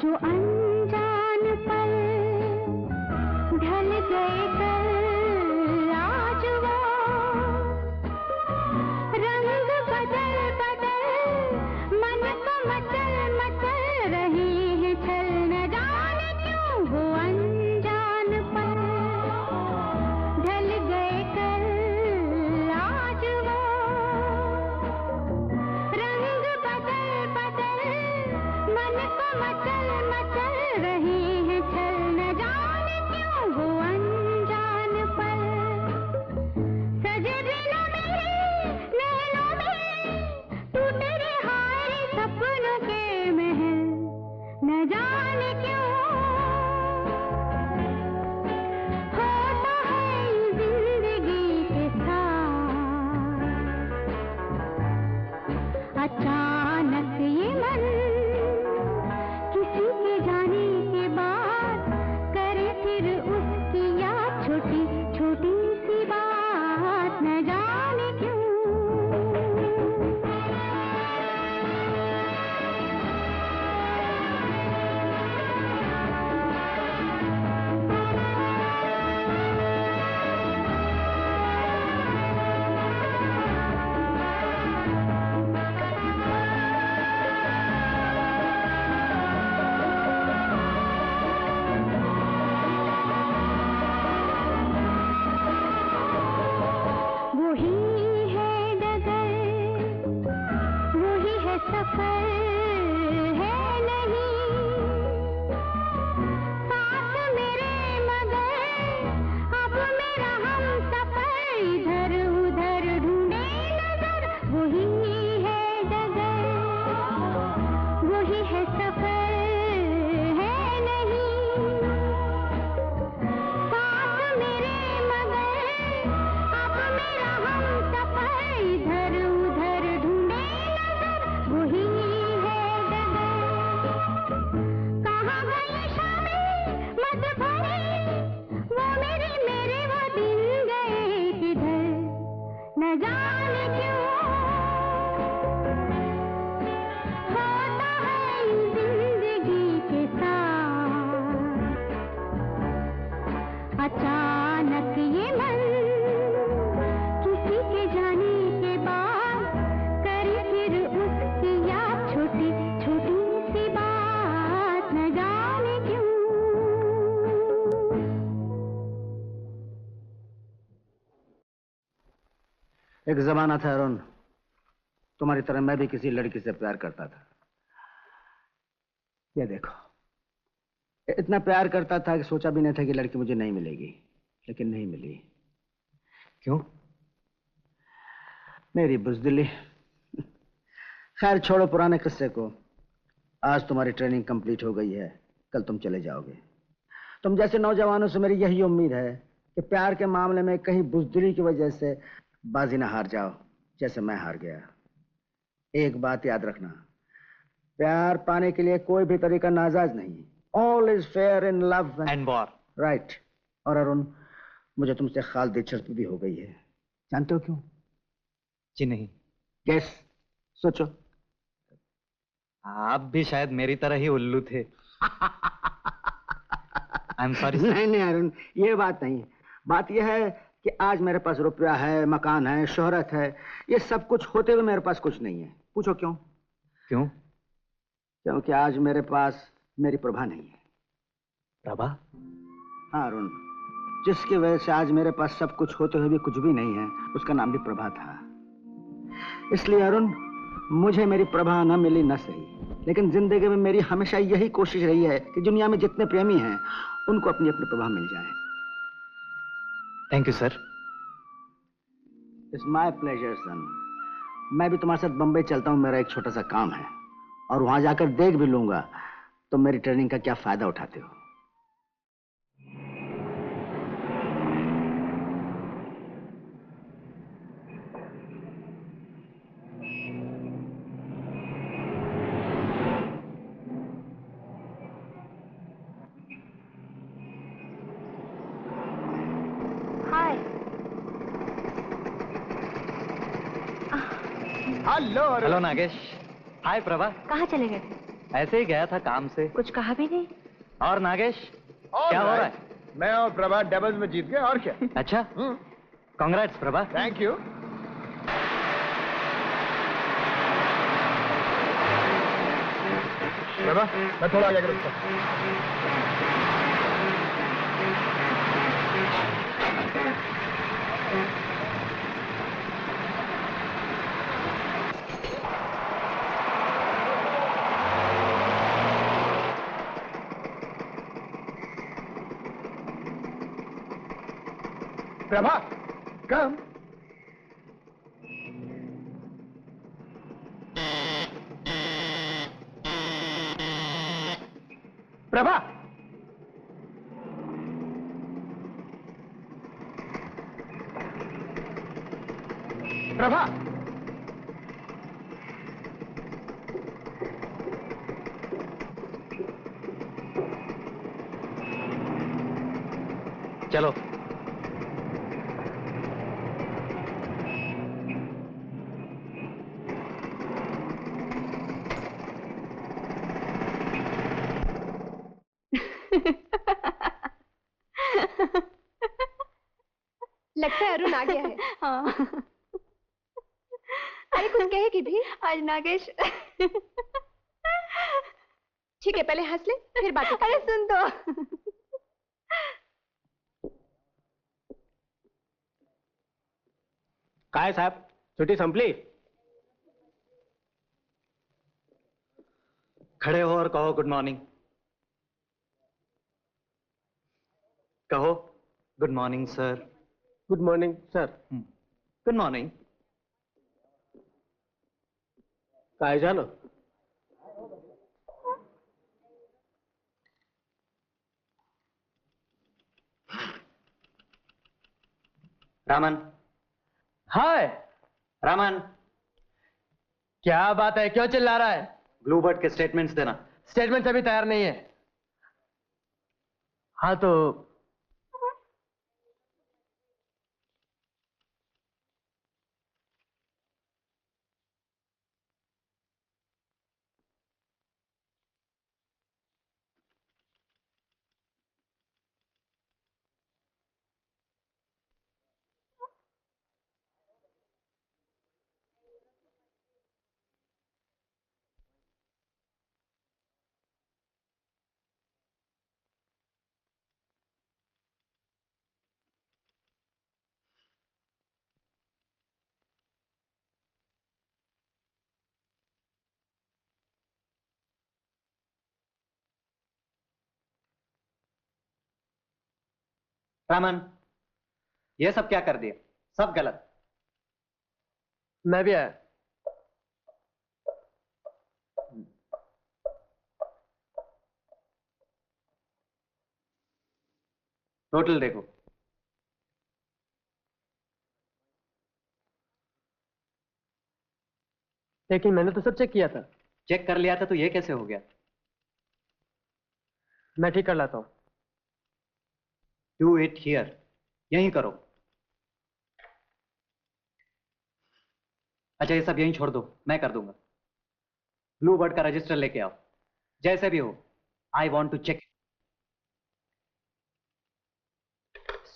जो अनजान पल ढल गए कल, आज वो रंग बदल बदल मन को मचल मचल रहे हैं छल, न जाने क्यों वो अनजान पल ढल गए कल, आज वो रंग बदल बदल मन को मचल मचल रहे हैं छल, न जाने क्यों वो अनजान पल। जाने क्यों होता है जिंदगी के साथ अचानक ये मन किसी के जाने के बाद करे फिर उसकी याद छोटी छोटी सी बात न जाने क्यों अचानक ये मन किसी के जाने के बाद करे फिर उसकी याद छोटी छोटी सी बात न जाने क्यों एक जमाना था अरुण, तुम्हारी तरह मैं भी किसी लड़की से प्यार करता था। ये देखो, इतना प्यार करता था कि सोचा भी नहीं था कि लड़की मुझे नहीं मिलेगी, लेकिन नहीं मिली। क्यों? मेरी बुज़दिली। खैर छोड़ो पुराने किस्से को। आज तुम्हारी ट्रेनिंग कंप्लीट हो गई है, कल तुम चले जाओगे। तुम जैसे नौजवानों से मेरी यही उम्मीद है कि प्यार के मामले में कहीं बुज़दिली की वजह से बाजी ना हार जाओ, जैसे मैं हार गया। एक बात याद रखना, प्यार पाने के लिए कोई भी तरीका नाजायज नहीं। All is fair in love and war. Right. और अरुण, मुझे तुमसे खास दिलचस्पी भी हो गई है। जानते हो क्यों? जी नहीं। Guess. सोचो। आप भी शायद मेरी तरह ही उल्लू थे। I'm sorry. नहीं नहीं अरुण, ये बात नहीं। बात यह है कि आज मेरे पास रुपया है, मकान है, शोहरत है, ये सब कुछ होते हुए मेरे पास कुछ नहीं है। पूछो क्यों? क्यों? क्योंकि आज मेरे पास मेरी प्रभा नहीं है। प्रभा? हाँ अरुण, जिसकी वजह से आज मेरे पास सब कुछ होते हुए भी कुछ भी नहीं है, उसका नाम भी प्रभा था। इसलिए अरुण, मुझे मेरी प्रभा न मिली न सही, लेकिन जिंदगी में मेरी हमेशा यही कोशिश रही है कि दुनिया में जितने प्रेमी हैं उनको अपनी अपनी प्रभा मिल जाए। Thank you sir. It's my pleasure son. मैं भी तुम्हारे साथ बम्बई चलता हूँ, मेरा एक छोटा सा काम है, और वहां जाकर देख भी लूंगा तो मेरी ट्रेनिंग का क्या फायदा उठाते हो। हेलो नागेश। हाय प्रभा। कहाँ चले गए? ऐसे ही गया था काम से। कुछ कहा भी नहीं। और नागेश क्या हो रहा है? मैं और प्रभा डबल्स में जीत गए, और क्या। अच्छा, congrats Prabha. Thank you. Prabha, मैं थोड़ा आगे रुकता हूं। प्रभा, कम। प्रभा, प्रभा, चलो। लगता है अरुण आ गया है। हाँ। अरे कुछ कहेगी भी? आज नागेश। ठीक है, पहले हंस ले, फिर बात। अरे सुन तो। काय साहेब, छुट्टी संपली? खड़े हो और कहो गुड मॉर्निंग। कहो good morning sir. Good morning sir. Good morning. काय झालं? रामन। हाय रामन। क्या बात है, क्यों चिल्ला रहा है? ब्लूबर्ड के स्टेटमेंट्स देना। स्टेटमेंट अभी तैयार नहीं है। हाँ तो रामन, ये सब क्या कर दिया? सब गलत। मैं भी आया। टोटल देखो। लेकिन मैंने तो सब चेक किया था। चेक कर लिया था तो ये कैसे हो गया? मैं ठीक कर लाता हूं। डू इट हियर, यहीं करो। अच्छा ये सब यहीं छोड़ दो, मैं कर दूंगा। ब्लू बर्ड का रजिस्टर लेके आओ, जैसे भी हो। I want to check.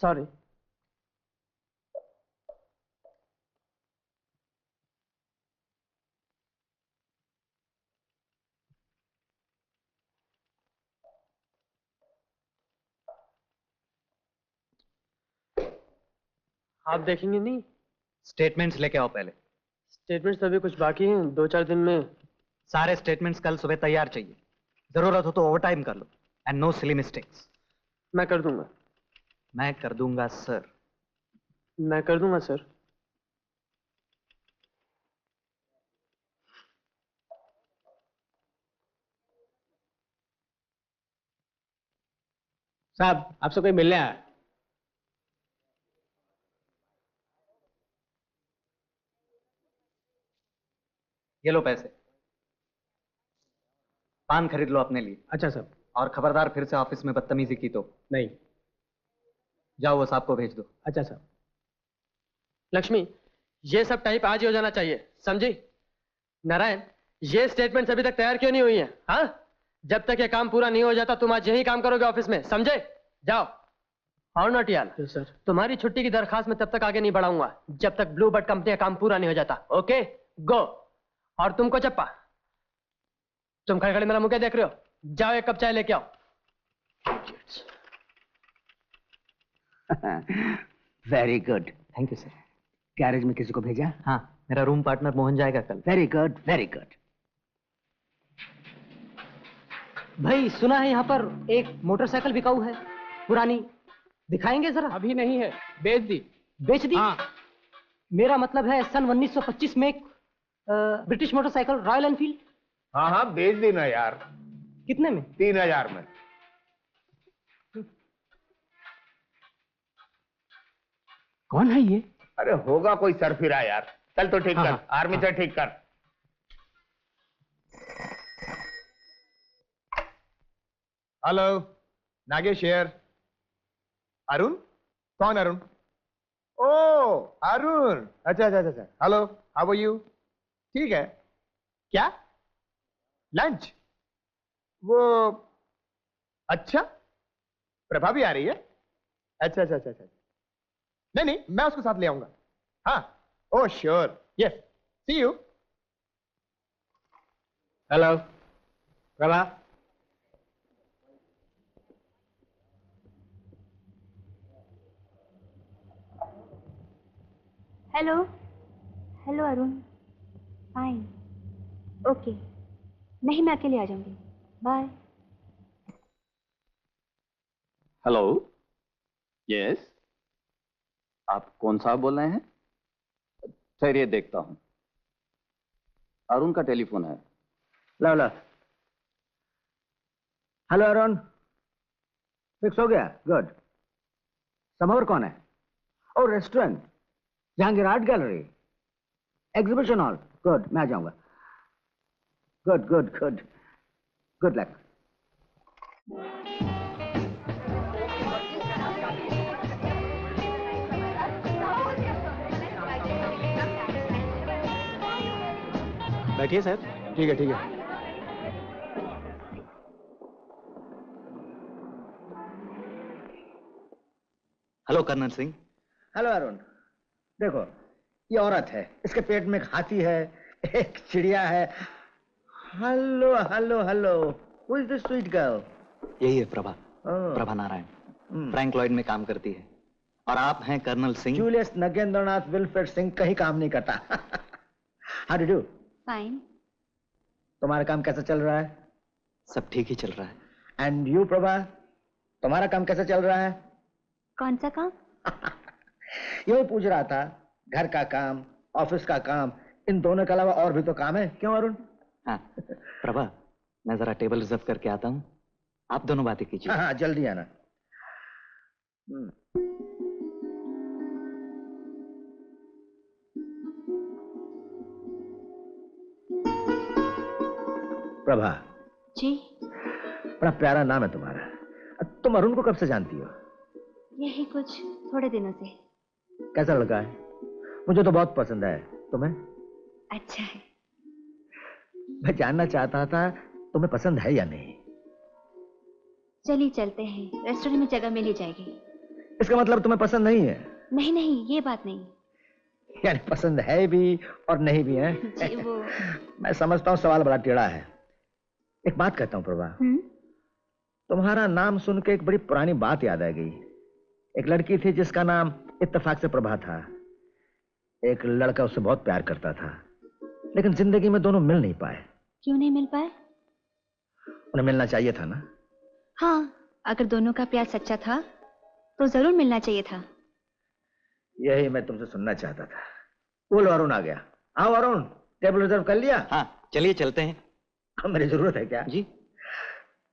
Sorry. आप देखेंगे नहीं? स्टेटमेंट्स लेके आओ पहले। स्टेटमेंट्स अभी कुछ बाकी हैं, 2-4 दिन में। सारे स्टेटमेंट्स कल सुबह तैयार चाहिए। जरूरत हो तो ओवरटाइम कर लो। And no silly mistakes. मैं कर दूंगा। मैं कर दूंगा सर। मैं कर दूंगा सर। साहब, आपसे कोई मिलने आया। ये लो पैसे। पान खरीद लो अपने लिए। अच्छा सर। और खबरदार फिर से ऑफिस में बदतमीजी की तो। नहीं। जाओ वो साहब को भेज दो। अच्छा सर। लक्ष्मी, ये सब टाइप आज ही हो जाना चाहिए, समझी? नारायण, ये स्टेटमेंट्स अभी तक तैयार क्यों नहीं हुई है? हाँ, जब तक ये काम पूरा नहीं हो जाता तुम आज यही काम करोगे ऑफिस में, समझे? जाओ। और नोटियाल सर, तुम्हारी छुट्टी की दरखास्त में तब तक आगे नहीं बढ़ाऊंगा जब तक ब्लू बर्ड कंपनी का काम पूरा नहीं हो जाता। ओके, गो। और तुमको चप्पा, तुम खड़े खड़े मेरा मुंह क्या देख रहे हो? जाओ एक कप चाय लेके आओ। Very good. Thank you sir. Garage में किसी को भेजा? हाँ, मेरा रूम पार्टनर मोहन जाएगा कल। Very good, very good. भाई सुना है यहाँ पर एक मोटरसाइकिल बिकाऊ है, पुरानी। दिखाएंगे जरा? अभी नहीं है, बेच दी। बेच दी? हाँ। मेरा मतलब है सन 1925 में एक ब्रिटिश मोटरसाइकिल रॉयल एनफील्ड। हाँ हाँ, बेच देना यार। कितने में? 3000 में। कौन है ये? अरे होगा कोई सरफिरा यार। चल तो ठीक हाँ, कर, हाँ, आर्मी से ठीक कर। Hello, Nagesh here. अरुण? कौन अरुण? ओ अरुण, अच्छा अच्छा अच्छा। Hello, how are you? ठीक है। क्या लंच? वो अच्छा, प्रभा भी आ रही है? अच्छा अच्छा अच्छा अच्छा। नहीं नहीं, मैं उसको साथ ले आऊंगा। हाँ, oh sure, yes, see you. Hello Prabha. Hello. Hello Arun. Fine. Okay. नहीं, मैं अकेले आ जाऊंगी। बाय। हेलो, यस, आप कौन साहब बोल रहे हैं? ठहरिए देखता हूं। अरुण का टेलीफोन है। लो लो। हेलो अरुण, फिक्स हो गया? गुड। समोर कौन है? Oh restaurant, Jahangir art gallery, exhibition hall. Good, मैं आ जाऊंगा। Good good good, good luck. बैठिए सर। ठीक है ठीक है। Hello colonel Singh. Hello Arun, देखो ये औरत है, इसके पेट में एक हाथी है, एक चिड़िया है। Hello hello hello, who is this sweet girl? यही है प्रभा। प्रभा नारायण, फ्रैंक लॉयड में काम करती है। और आप हैं colonel Singh? Julius Nagendranath Wilfred Singh, कहीं काम नहीं करता। How do do? फाइन। तुम्हारा काम कैसा चल रहा है? सब ठीक ही चल रहा है। एंड यू प्रभा, तुम्हारा काम कैसा चल रहा है? कौन सा काम? यही पूछ रहा था, घर का काम, ऑफिस का काम, इन दोनों के अलावा और भी तो काम है, क्यों अरुण? हाँ प्रभा, मैं जरा टेबल रिजर्व करके आता हूँ, आप दोनों बातें कीजिए। हाँ जल्दी आना। प्रभा जी। बड़ा प्यारा नाम है तुम्हारा। तुम अरुण को कब से जानती हो? यही कुछ थोड़े दिनों से। कैसा लड़का है? मुझे तो बहुत पसंद है। तुम्हें? अच्छा है। मैं जानना चाहता था तुम्हें पसंद है या नहीं। चलिए चलते हैं, रेस्टोरेंट में जगह मिल ही जाएगी। इसका मतलब तुम्हें पसंद नहीं है? नहीं नहीं, ये बात नहीं। यानी पसंद है भी और नहीं भी है? जी वो मैं समझता हूँ सवाल बड़ा टेढ़ा है। एक बात कहता हूँ प्रभा, तुम्हारा नाम सुन के एक बड़ी पुरानी बात याद आ गई। एक लड़की थी जिसका नाम इत्तेफाक से प्रभा था। एक लड़का उससे बहुत प्यार करता था, लेकिन जिंदगी में दोनों मिल नहीं पाए। क्यों नहीं मिल पाए? उन्हें मिलना चाहिए था ना? हाँ, अगर दोनों का प्यार सच्चा था तो जरूर मिलना चाहिए था। यही मैं तुमसे सुनना चाहता था। बोलो, अरुण आ गया। आओ अरुण, टेबल रिजर्व कर लिया? हाँ चलिए चलते हैं। अब मेरी जरूरत है क्या? जी,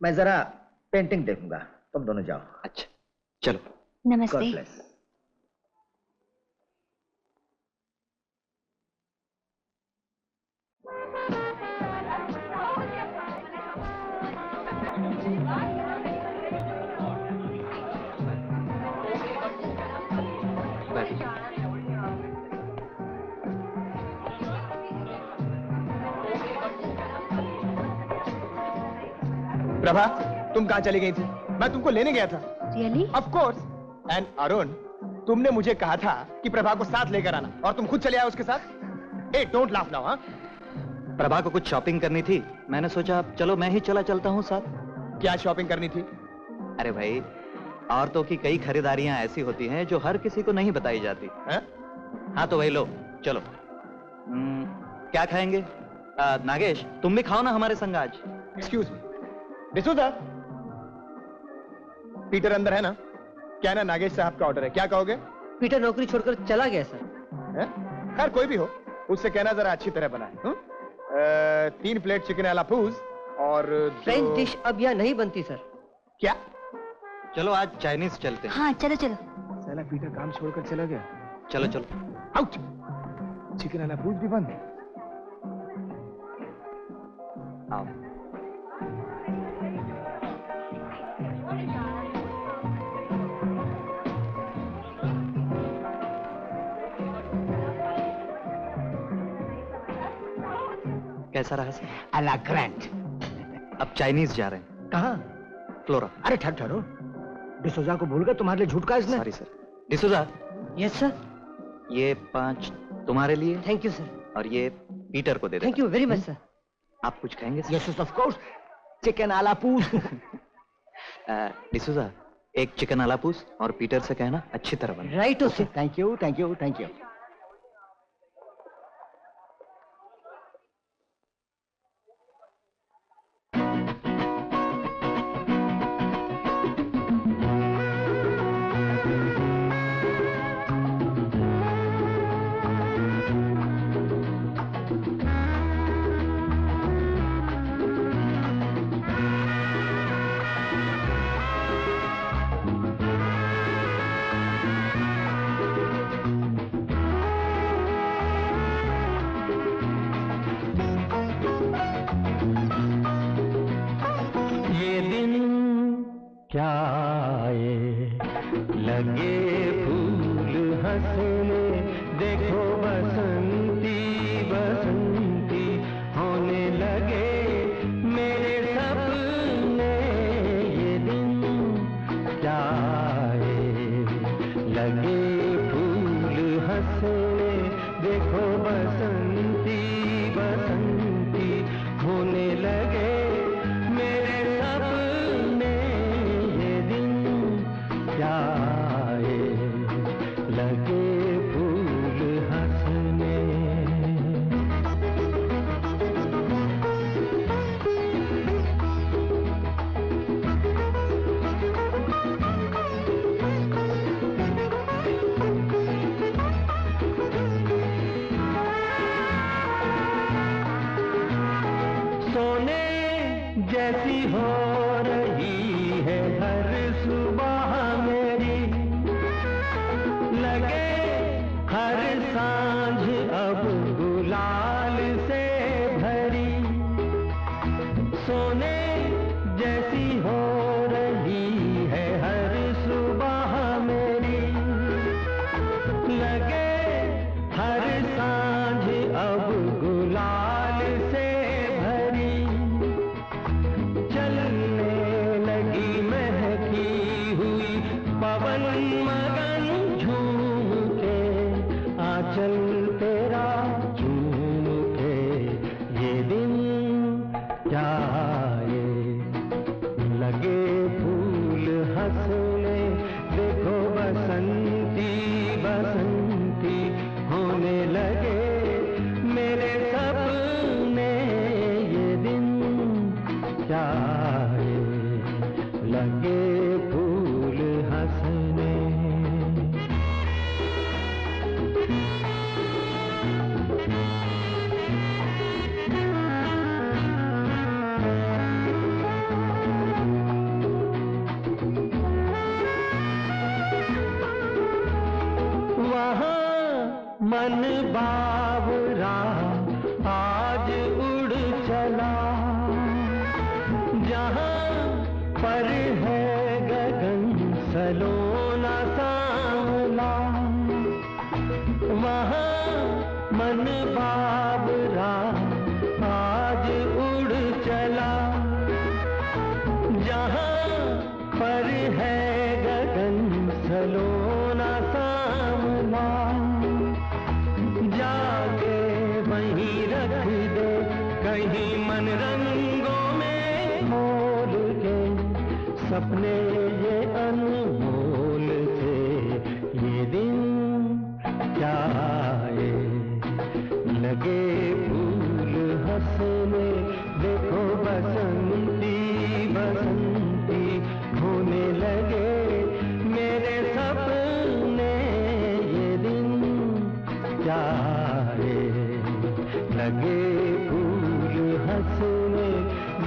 मैं जरा पेंटिंग देखूंगा, तुम दोनों जाओ। अच्छा चलो। नमस्ते। God bless. प्रभा, तुम कहाँ चली गई थी? मैं तुमको लेने गया था। Really? Of course. And Arun, तुमने मुझे कहा था कि प्रभा को साथ लेकर आना, और तुम खुद चले आए उसके साथ। ए, डोंट लाफ नाउ। हाँ, प्रभा को कुछ शॉपिंग करनी थी, मैंने सोचा चलो मैं ही चलता हूँ साथ। क्या शॉपिंग करनी थी? अरे भाई, औरतों की कई खरीदारियां ऐसी होती हैं जो हर किसी को नहीं बताई जाती है? हाँ तो वही लो, चलो। क्या खाएंगे? नागेश, तुम भी खाओ ना हमारे संग आज। एक्सक्यूज मी, डिसूजा, पीटर अंदर है ना? क्या ना नागेश साहब का ऑर्डर है, क्या कहोगे? पीटर नौकरी छोड़कर चला गया सर। खैर कोई भी हो, उससे कहना जरा अच्छी तरह बनाए। 3 प्लेट चिकन अला पूज और फ्रेंच डिश अब यहाँ नहीं बनती सर। क्या? चलो आज चाइनीज चलते हैं। हाँ चलो चलो। साला पीटर काम छोड़कर चला गया। चलो चलो। आउट। चिकन वाला पूछ भी बंद। आओ। कैसा रहा सर? अला ग्रैंड। अब चाइनीज जा रहे हैं। कहाँ? फ्लोरा। अरे ठहरो, डिसोजा को भूल गए, तुम्हारे लिए झूठ कहा इसने? Sorry sir. D'Souza. Yes sir. ये 5 तुम्हारे लिए। Thank you sir. और ये पीटर को दे दो। Thank you very much sir. आप कुछ कहेंगे sir? Yes of course. Chicken आला पूस। डिसोजा, एक चिकन आला पूस और पीटर से कहना अच्छी तरह बने। Right okay. Thank you thank you thank you.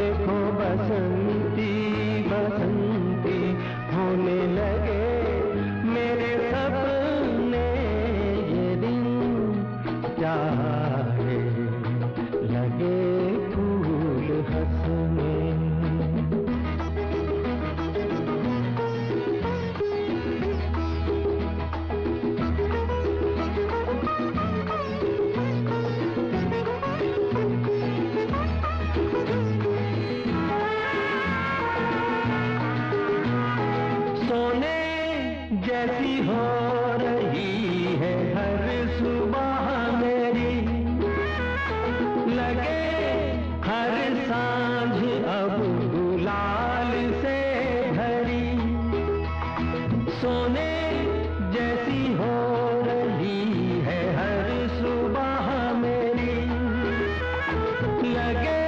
देखो बसंती बसंती होने जैसी हो रही है हर सुबह मेरी, लगे हर सांझ अब गुलाल से भरी, सोने जैसी हो रही है हर सुबह मेरी, लगे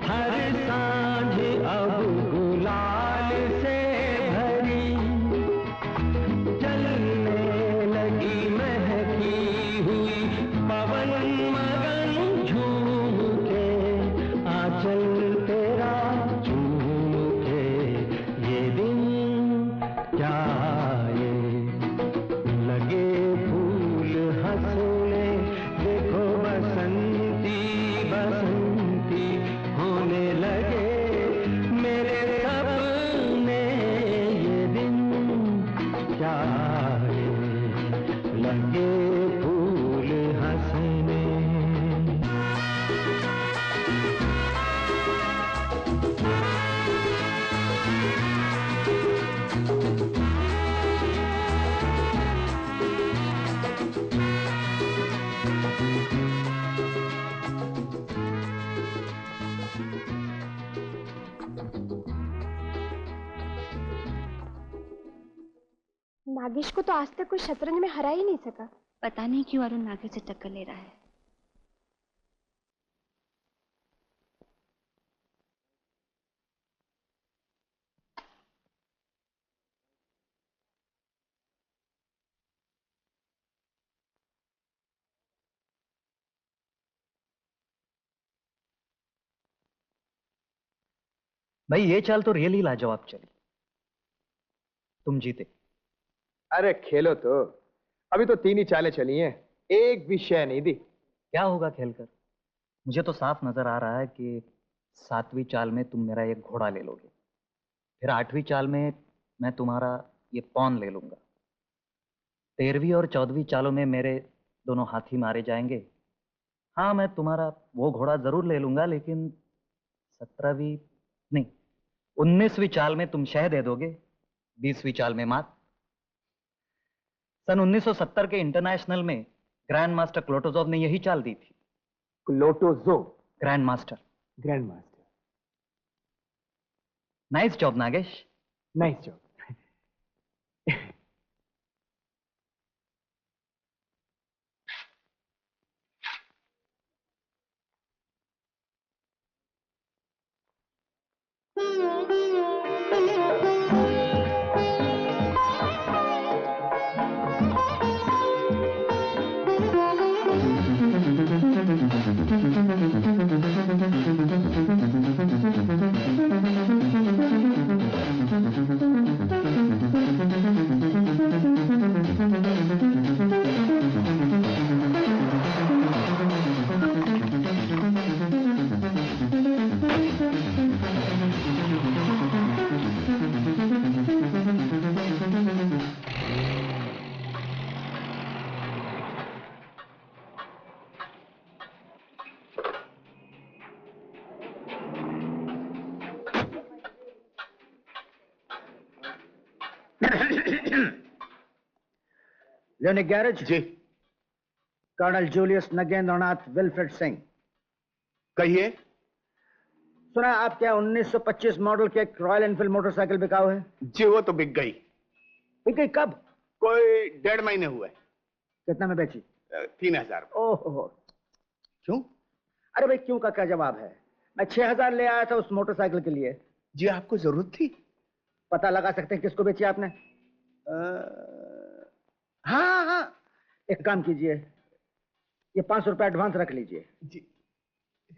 हर सांझ अब गुलाल से भरी, जलने लगी महकी हुई पवन मगन झूम के, आंचल तेरा झूम के ये दिन जाए, लगे फूल हंसने देखो बसंती बसंती होने लगे मेरे सपने, ये दिन जाए, लगे फूल हंसने। नागेश को तो आज तक कोई शतरंज में हरा ही नहीं सका। पता नहीं क्यों अरुण नागेश से टक्कर ले रहा है। भाई ये चाल तो रियली लाजवाब चली, तुम जीते। अरे खेलो तो, अभी तो 3 ही चालें चली हैं, एक भी शय नहीं दी। क्या होगा खेलकर? मुझे तो साफ नजर आ रहा है कि 7वीं चाल में तुम मेरा एक घोड़ा ले लोगे, फिर 8वीं चाल में मैं तुम्हारा ये पॉन ले लूंगा, 13वीं और 14वीं चालों में मेरे दोनों हाथी मारे जाएंगे। हाँ, मैं तुम्हारा वो घोड़ा जरूर ले लूंगा, लेकिन 17वीं नहीं 19वीं चाल में तुम शह दे दोगे, 20वीं चाल में मात। सन 1970 के इंटरनेशनल में ग्रैंड मास्टर क्लोटोजोव ने यही चाल दी थी। क्लोटोजोव? Grand master. Grand master. Nice job Nagesh. Nice job. लेनिक गैरेज? जी। Colonel Julius Nagendranath Wilfred Singh. कहिए। सुना आप क्या 1925 मॉडल के रॉयल एनफील्ड मोटरसाइकिल बिकाऊ है? जी, वो तो बिक गई। बिक गई कब? कोई 1.5 महीने हुए। कितना में बेची? 3000। ओहो। क्यों? अरे भाई क्यों का क्या जवाब है? मैं 6000 ले आया था उस मोटरसाइकिल के लिए। जी, आपको जरूरत थी? पता लगा सकते हैं किसको बेची आपने? हाँ हाँ, एक काम कीजिए, ये 500 रुपए एडवांस रख लीजिए जी,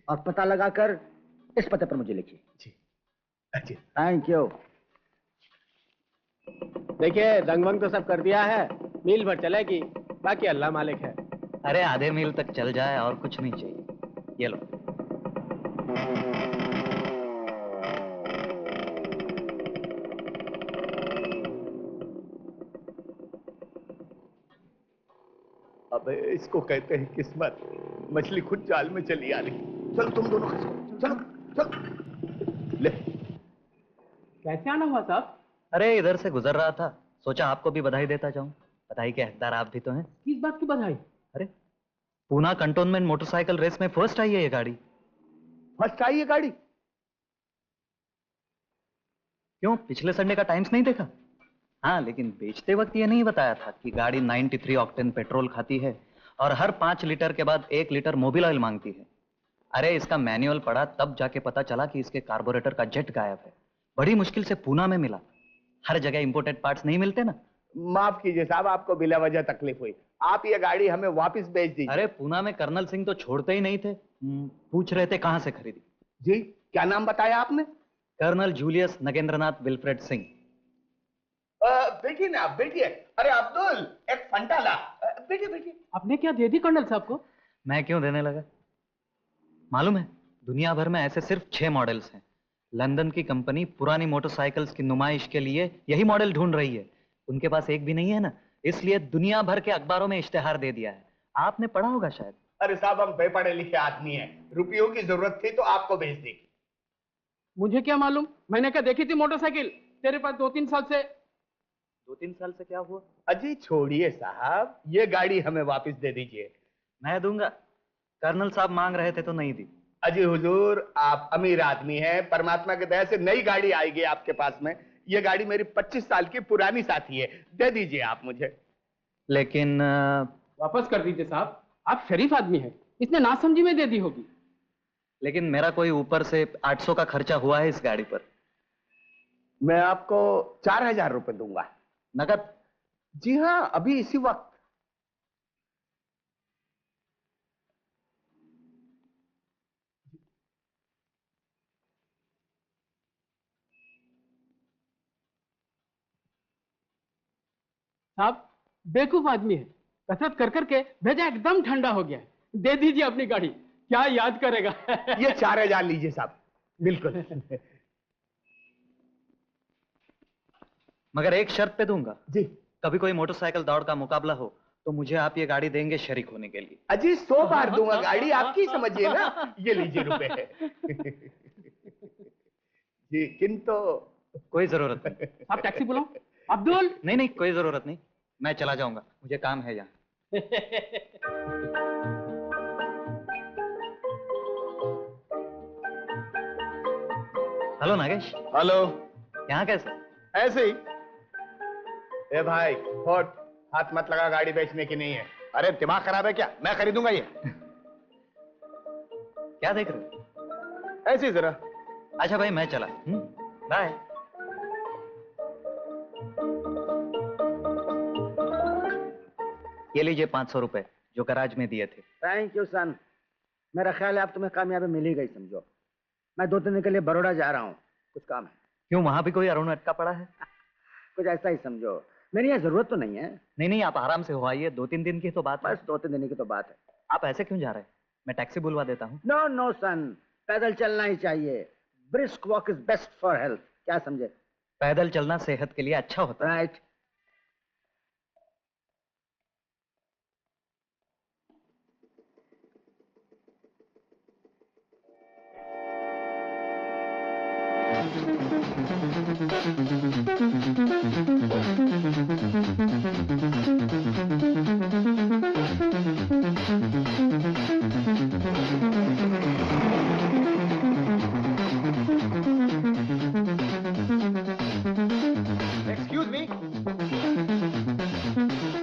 और पता लगाकर इस पते पर मुझे लिखिए। जी। अच्छा, थैंक यू। देखिए, रंग वंग तो सब कर दिया है, मील भर चलेगी, बाकी अल्लाह मालिक है। अरे आधे मील तक चल जाए और कुछ नहीं चाहिए। ये लो। अबे इसको कहते हैं किस्मत। मछली खुद जाल में चली आ रही। चलो तुम दोनों खसो, चलो चलो। ले। कैसे आना हुआ साहब? अरे इधर से गुजर रहा था, सोचा आपको भी बधाई देता जाऊं। बधाई के हकदार आप भी तो हैं। किस बात की बधाई? अरे पूना कंटोनमेंट मोटरसाइकिल रेस में फर्स्ट आई है ये गाड़ी। फर्स्ट आई है गाड़ी? क्यों, पिछले संडे का टाइम्स नहीं देखा? हाँ, लेकिन बेचते वक्त ये नहीं बताया था कि गाड़ी 93 ऑक्टेन पेट्रोल खाती है और हर 5 लीटर के बाद 1 लीटर मोबिल ऑयल मांगती है। अरे इसका मैनुअल पढ़ा तब जाके पता चला कि इसके कार्बोरेटर का जेट गायब है। बड़ी मुश्किल से पूना में मिला। हर जगह इंपोर्टेड पार्ट्स नहीं मिलते ना। माफ कीजिए साहब, आपको बिला वजह तकलीफ हुई। आप ये गाड़ी हमें वापस बेच दीजिए। अरे पूना में कर्नल सिंह तो छोड़ते ही नहीं थे। पूछ रहे थे कहां से खरीदी। जी, क्या नाम बताया आपने? Colonel Julius Nagendranath Wilfred Singh. बैठिए ना, बैठिए। अरे अब्दुल, एक फंटा ला। बैठिए बैठिए। आपने क्या दे दी कर्नल साहब को? मैं क्यों देने लगा? मालूम है, दुनिया भर में ऐसे सिर्फ 6 मॉडल्स हैं। लंदन की कंपनी पुरानी मोटरसाइकिल्स की नुमाइश के लिए यही मॉडल ढूंढ रही है। उनके पास एक भी नहीं है ना, इसलिए दुनिया भर के अखबारों में इश्तेहार दे दिया है। आपने पढ़ा होगा शायद। अरे साहब, हम बेपढ़े लिखे आदमी हैं। रुपयों की जरूरत थी तो आपको भेज दी। मुझे क्या मालूम, मैंने क्या देखी थी मोटरसाइकिल तेरे पास 2-3 साल से। 2-3 साल से क्या हुआ? अजी छोड़िए साहब, ये गाड़ी हमें वापस दे दीजिए। मैं दूंगा। कर्नल साहब मांग रहे थे तो नहीं दी। अजी हुजूर, आप अमीर आदमी हैं, परमात्मा के दया से नई गाड़ी आएगी आपके पास में। ये गाड़ी मेरी 25 साल की पुरानी साथी है, दे दीजिए आप मुझे। लेकिन वापस कर दीजिए साहब, आप शरीफ आदमी हैं, इसने नासमझी में दे दी होगी। लेकिन मेरा कोई ऊपर से 800 का खर्चा हुआ है इस गाड़ी पर। मैं आपको 4000 रुपए दूंगा। नगद? जी हाँ, अभी इसी वक्त। साहब बेवकूफ आदमी है, कसरत कर करके भेजा एकदम ठंडा हो गया है। दे दीजिए अपनी गाड़ी, क्या याद करेगा। ये 4000 लीजिए साहब। बिल्कुल। मगर एक शर्त पे दूंगा। जी। कभी कोई मोटरसाइकिल दौड़ का मुकाबला हो तो मुझे आप ये गाड़ी देंगे शरीक होने के लिए। अजी 100 बार दूंगा, गाड़ी आपकी समझिए ना। ये लीजिए रुपए। जी, किंतु कोई जरूरत नहीं। आप टैक्सी बुलाओ। अब्दुल। नहीं नहीं, कोई जरूरत नहीं, मैं चला जाऊंगा, मुझे काम है यहाँ। हेलो नागेश। हेलो। यहाँ कैसे? ऐसे ही। ए भाई, होट, हाथ मत लगा, गाड़ी बेचने की नहीं है। अरे दिमाग खराब है क्या? मैं खरीदूंगा ये। क्या देख रहे हो? ऐसे ही जरा। अच्छा भाई, मैं चला। बाय। ये लीजिए 500 रुपए जो गराज में दिए थे। थैंक यू सन। मेरा ख्याल है अब तुम्हें कामयाबी मिल ही गई समझो। मैं 2 दिन के लिए बड़ौदा जा रहा हूँ, कुछ काम है। क्यों, वहां भी कोई अरुण अटका पड़ा है? कुछ ऐसा ही समझो। मेरी यहाँ जरूरत तो नहीं है। नहीं नहीं, आप आराम से हो आइए, 2-3 दिन की तो बात है। बस 2-3 दिन की तो बात है। आप ऐसे क्यों जा रहे हैं? मैं टैक्सी बुलवा देता हूँ। नो नो सन, पैदल चलना ही चाहिए। Brisk walk is best for health, क्या समझे? पैदल चलना सेहत के लिए अच्छा होता है। राइट।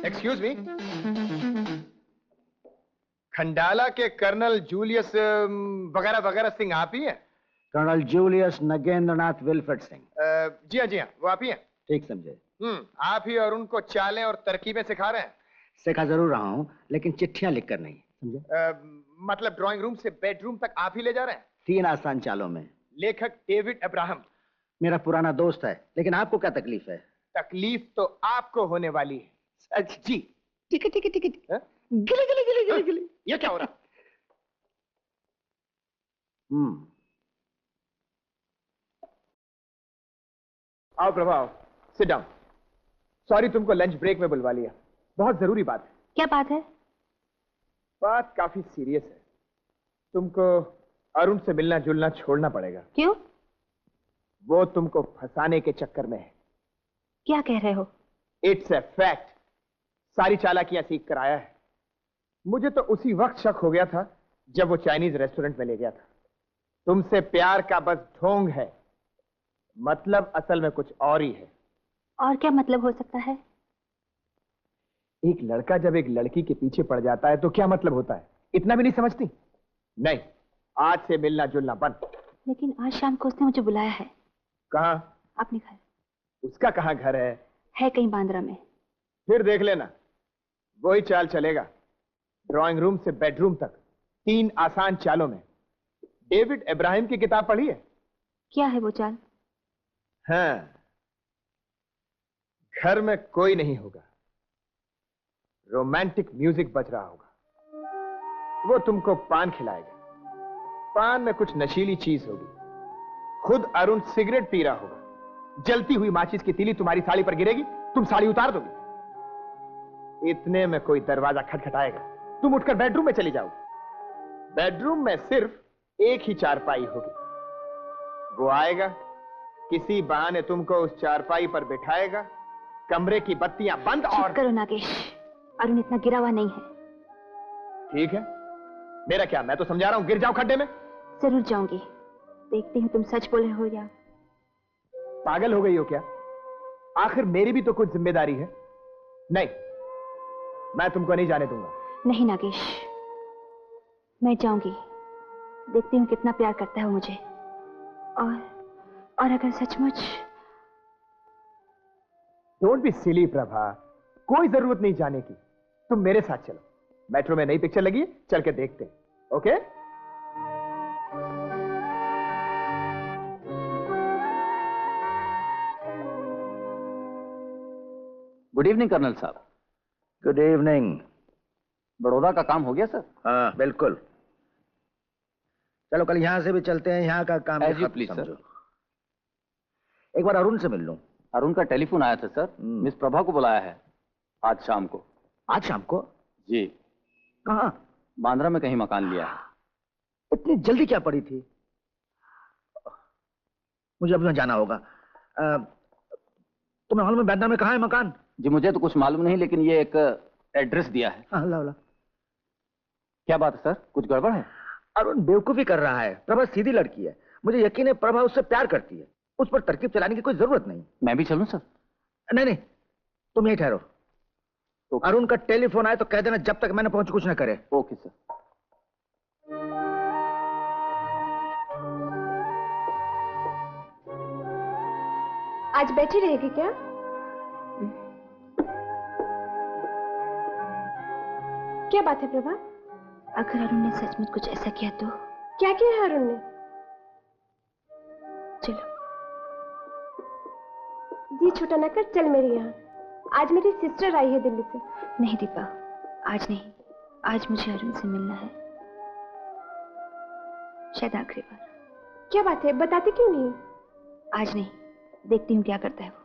Excuse me. खंडाला के कर्नल जूलियस वगैरह वगैरह सिंह आप ही हैं? Colonel Julius Nagendranath Wilfred Singh. जी हाँ, वो आप ही हैं। ठीक समझे। आप ही और उनको चालें और तरकीबें सिखा रहे हैं? सिखा जरूर रहा हूँ, लेकिन चिट्ठियां लिखकर नहीं, समझे? मतलब ड्राइंग रूम से बेडरूम तक आप ही ले जा रहे हैं? 3 आसान चालों में। लेखक डेविड अब्राहम मेरा पुराना दोस्त है, लेकिन आपको क्या तकलीफ है? तकलीफ तो आपको होने वाली है। सच जी। Ticket ticket ticket. गिले गिले गिले गिले गिले। ये क्या हो रहा? आओ प्रभाव, सिट डाउन। सॉरी तुमको लंच ब्रेक में बुलवा लिया, बहुत जरूरी बात है। क्या बात है? बात काफी सीरियस है। तुमको अरुण से मिलना जुलना छोड़ना पड़ेगा। क्यों? वो तुमको फंसाने के चक्कर में है। क्या कह रहे हो? It's a fact. सारी चालाकियां सीख कर आया है। मुझे तो उसी वक्त शक हो गया था जब वो चाइनीज रेस्टोरेंट में ले गया था। तुमसे प्यार का बस ढोंग है, मतलब असल में कुछ और ही है। और क्या मतलब हो सकता है? एक लड़का जब एक लड़की के पीछे पड़ जाता है तो क्या मतलब होता है, इतना भी नहीं समझती? नहीं, आज से मिलना जुलना बंद। लेकिन आज शाम को उसने मुझे बुलाया है। कहाँ? अपने घर। उसका कहाँ घर है? है कहीं बांद्रा में। फिर देख लेना, वही चाल चलेगा। ड्राइंग रूम से बेडरूम तक 3 आसान चालों में। डेविड इब्राहिम की किताब पढ़ी है? क्या है वो चाल? हाँ, घर में कोई नहीं होगा, रोमांटिक म्यूजिक बज रहा होगा, वो तुमको पान खिलाएगा, पान में कुछ नशीली चीज होगी, खुद अरुण सिगरेट पी रहा होगा, जलती हुई माचिस की तीली तुम्हारी साड़ी पर गिरेगी, तुम साड़ी उतार दोगे। इतने में कोई दरवाजा खटखटाएगा, तुम उठकर बेडरूम में चली जाओगी। बेडरूम में सिर्फ एक ही चारपाई होगी। वो आएगा, किसी बहाने तुमको उस चारपाई पर बिठाएगा, कमरे की बत्तियां बंद और... चुप करो नागेश, अरुण इतना गिरा हुआ नहीं है। ठीक है, मेरा क्या, मैं तो समझा रहा हूं गिर जाओ खड्डे में। जरूर जाऊंगी, देखती हूँ तुम सच बोले हो या... पागल हो गई हो क्या? आखिर मेरी भी तो कुछ जिम्मेदारी है। नहीं, मैं तुमको नहीं जाने दूंगा। नहीं नागेश, मैं जाऊंगी, देखती हूँ कितना प्यार करता है वो मुझे। और अगर सचमुच... डोंट बी सिली प्रभा, कोई जरूरत नहीं जाने की। तुम मेरे साथ चलो, मेट्रो में नई पिक्चर लगी है, चल के देखते हैं। ओके? गुड इवनिंग कर्नल साहब। Good evening. बड़ौदा का काम हो गया सर? हाँ बिल्कुल। चलो कल यहां से भी चलते हैं, यहाँ का काम प्लीज सर। एक बार अरुण से मिल लूं। अरुण का टेलीफोन आया था सर, मिस प्रभा को बुलाया है आज शाम को। आज शाम को? जी। कहाँ? बांद्रा में कहीं मकान लिया है। इतनी जल्दी क्या पड़ी थी? मुझे अभी वहां जाना होगा। तुम्हें मालूम है बांद्रा में कहाँ है मकान? जी मुझे तो कुछ मालूम नहीं, लेकिन ये एक एड्रेस दिया है। हाँ ला ला। क्या बात है सर, कुछ गड़बड़ है? अरुण बेवकूफी कर रहा है। प्रभा सीधी लड़की है, मुझे यकीन है प्रभा उससे प्यार करती है, उस पर तरकीब चलाने की कोई जरूरत नहीं। मैं भी चलूं सर? नहीं नहीं, तुम यहीं ठहरो। अरुण का टेलीफोन आए तो कह देना जब तक मैंने पहुंच कुछ न करे। Okay sir. आज बैठी रहेगी क्या? क्या बात है प्रभा? अगर अरुण ने सचमुच कुछ ऐसा किया तो? क्या किया है अरुण ने? चलो। जी छोटा न कर, चल मेरे यहाँ। आज मेरी सिस्टर आई है दिल्ली से। नहीं दीपा, आज नहीं, आज मुझे अरुण से मिलना है, शायद आखिरी बार। क्या बात है, बताते क्यों नहीं? आज नहीं, देखती हूँ क्या करता है वो।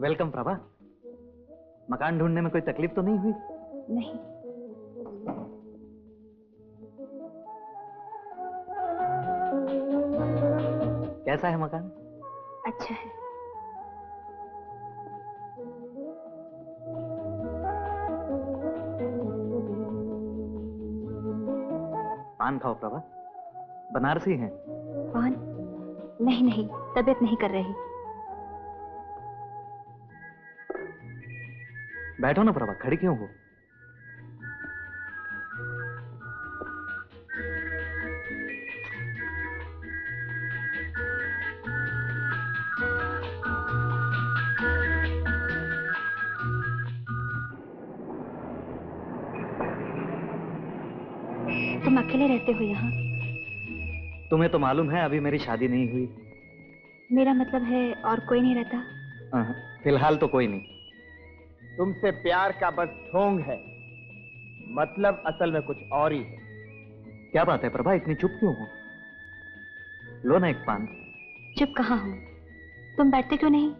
वेलकम प्रभा। मकान ढूंढने में कोई तकलीफ तो नहीं हुई? नहीं। कैसा है मकान? अच्छा है। पान खाओ प्रभा, बनारसी है। पान? नहीं नहीं, तबीयत नहीं कर रही। बैठो ना प्रभा, खड़ी क्यों हो? तुम अकेले रहते हो यहाँ? तुम्हें तो मालूम है अभी मेरी शादी नहीं हुई। मेरा मतलब है और कोई नहीं रहता? फिलहाल तो कोई नहीं। तुमसे प्यार का बस ढोंग है, मतलब असल में कुछ और ही है। क्या बात है प्रभा, इतनी चुप क्यों हो? लो ना एक पान। चुप कहाँ हूँ, तुम बैठते क्यों नहीं?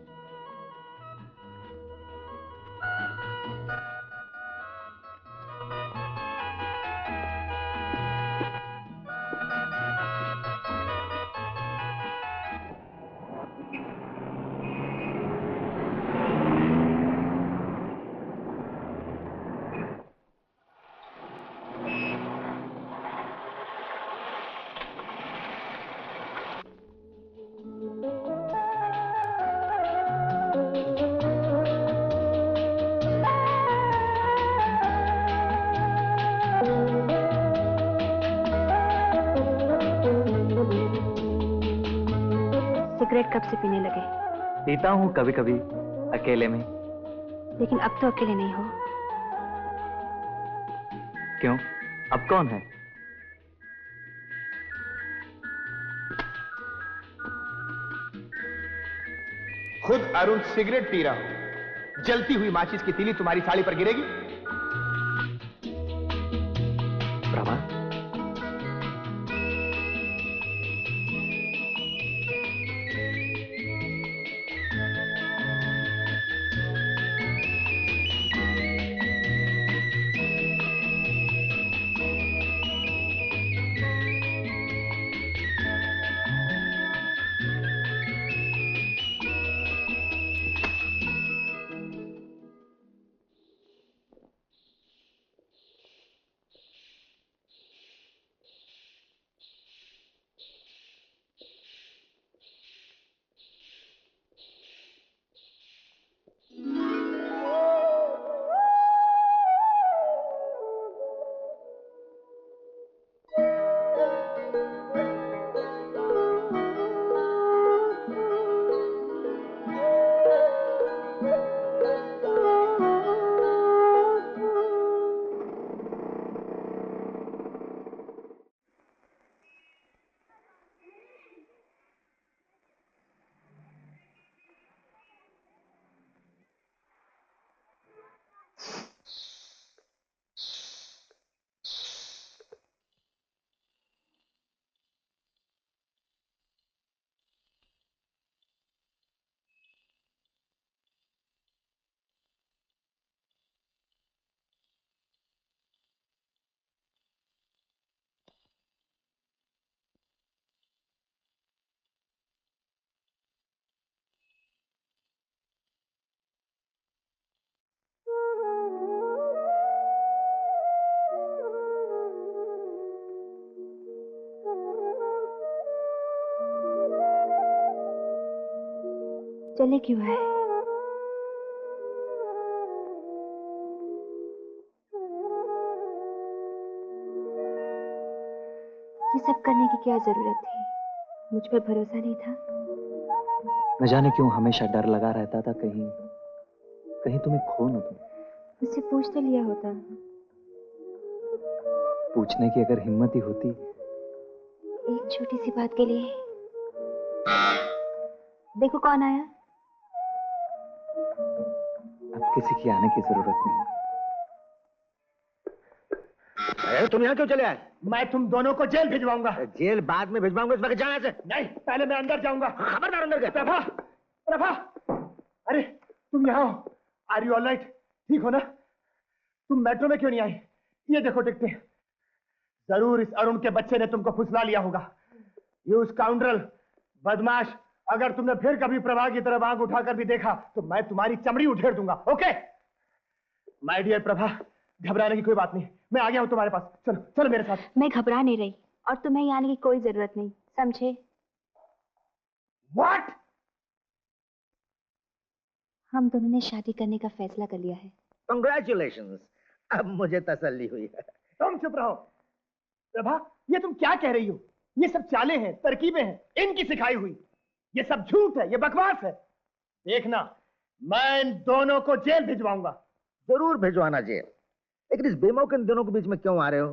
सिगरेट कब से पीने लगे? पीता हूँ कभी कभी अकेले में। लेकिन अब तो अकेले नहीं हो। क्यों, अब कौन है? खुद अरुण सिगरेट पी रहा हूं, जलती हुई माचिस की तीली तुम्हारी साड़ी पर गिरेगी? प्रभा, चले क्यों है? ये सब करने की क्या जरूरत थी? मुझ पर भरोसा नहीं था? न जाने क्यों हमेशा डर लगा रहता था, कहीं कहीं तुम्हें खो न दूं। मुझसे पूछ तो लिया होता। पूछने की अगर हिम्मत ही होती। एक छोटी सी बात के लिए। देखो कौन आया। अब किसी की आने की जरूरत नहीं। अरे तुम यहाँ क्यों चले आए? मैं तुम दोनों को जेल भिजवाऊंगा। जेल बाद में भिजवाऊंगा, इस वक्त जाना से। नहीं, पहले मैं अंदर जाऊंगा। खबरदार अंदर गए। प्रभा, प्रभा, अरे तुम यहाँ हो। Are you all right? ठीक हो ना? तुम मेट्रो में क्यों नहीं आई? ये देखो टिकटें। जरूर इस अरुण के बच्चे ने तुमको फुसला लिया होगा। ये स्काउंड्रल, बदमाश, अगर तुमने फिर कभी प्रभा की तरफ आंख उठाकर भी देखा तो मैं तुम्हारी चमड़ी उधेड़ दूंगा। ओके माय डियर प्रभा, घबराने की कोई बात नहीं, मैं आ गया हूं तुम्हारे पास। चलो चलो मेरे साथ। मैं घबरा नहीं रही और तुम्हें यहाँ आने की कोई जरूरत नहीं, समझे? What? हम दोनों ने शादी करने का फैसला कर लिया है। Congratulations! अब मुझे तसल्ली हुई है। तुम चुप रहो। प्रभा, ये तुम क्या कह रही हो? ये सब चालें हैं, तरकीबें हैं, इनकी सिखाई हुई। ये सब झूठ है, ये बकवास है। देखना, मैं इन दोनों को जेल भिजवाऊंगा। जरूर भिजवाना जेल, लेकिन इस बेमौके इन दोनों के बीच में क्यों आ रहे हो?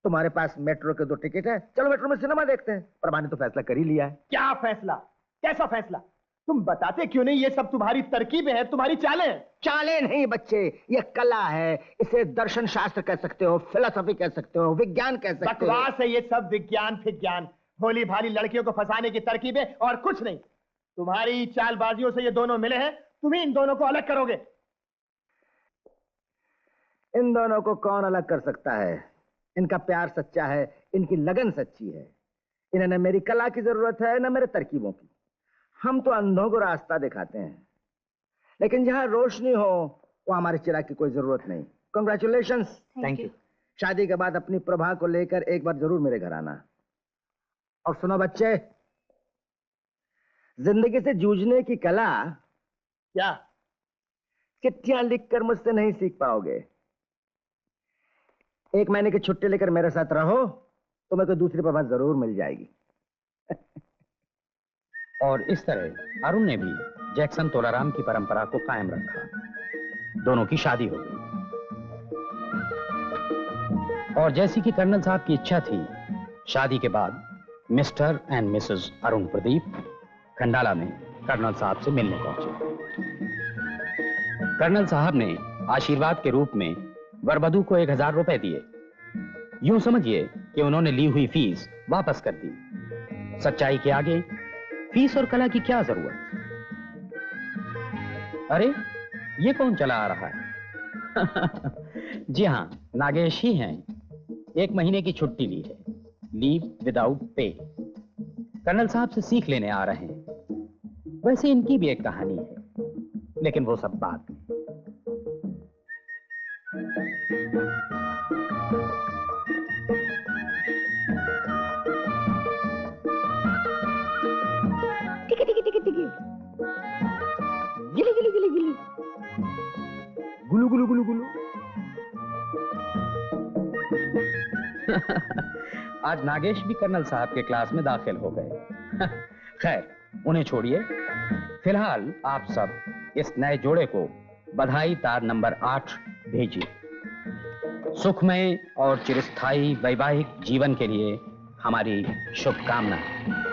तुम्हारे पास मेट्रो के 2 टिकट है, चलो मेट्रो में सिनेमा देखते हैं। प्रभा ने तो फैसला कर ही लिया है। क्या फैसला? कैसा फैसला? तुम बताते क्यों नहीं? ये सब तुम्हारी तरकीबें हैं, तुम्हारी चालें हैं। चालें नहीं बच्चे, ये कला है। इसे दर्शन शास्त्र कह सकते हो, फिलोसफी कह सकते हो, विज्ञान कह सकते हो। बकवास है ये सब, विज्ञान फिज्ञान, भोली भाली लड़कियों को फंसाने की तरकीबें और कुछ नहीं। तुम्हारी चालबाजियों से ये दोनों मिले हैं, तुम ही इन दोनों को अलग करोगे। इन दोनों को कौन अलग कर सकता है? इनका प्यार सच्चा है, इनकी लगन सच्ची है। इन्हें न मेरी कला की जरूरत है न मेरे तरकीबों की। हम तो अंधों को रास्ता दिखाते हैं, लेकिन जहां रोशनी हो वहां हमारे चिराग की कोई जरूरत नहीं। कांग्रेचुलेशंस। Thank you. शादी के बाद अपनी प्रभा को लेकर एक बार जरूर मेरे घर आना। और सुनो बच्चे, जिंदगी से जूझने की कला क्या चिट्ठियां लिखकर मुझसे नहीं सीख पाओगे। 1 महीने की छुट्टी लेकर मेरे साथ रहो, तुम्हें कोई दूसरी प्रभा जरूर मिल जाएगी। और इस तरह अरुण ने भी जैक्सन तोलाराम की परंपरा को कायम रखा। दोनों की शादी हो गई। और जैसी कि कर्नल साहब की इच्छा थी, शादी के बाद mister and Mrs Arun Pradeep Khandala में कर्नल साहब से मिलने पहुंचे। कर्नल साहब ने आशीर्वाद के रूप में वरवधू को 1000 रुपए दिए। यूं समझिए कि उन्होंने ली हुई फीस वापस कर दी। सच्चाई के आगे फीस और कला की क्या जरूरत? अरे ये कौन चला आ रहा है? जी हां, नागेश ही हैं। 1 महीने की छुट्टी ली है, लीव विदाउट पे। कर्नल साहब से सीख लेने आ रहे हैं। वैसे इनकी भी एक कहानी है, लेकिन वो सब बात में। गिली गिली गिली गिली, गुलू गुलू गुलू गुलू। आज नागेश भी कर्नल साहब के क्लास में दाखिल हो गए। खैर, उन्हें छोड़िए। फिलहाल आप सब इस नए जोड़े को बधाई तार नंबर 8 भेजिए। सुखमय और चिरस्थायी वैवाहिक जीवन के लिए हमारी शुभकामनाएं।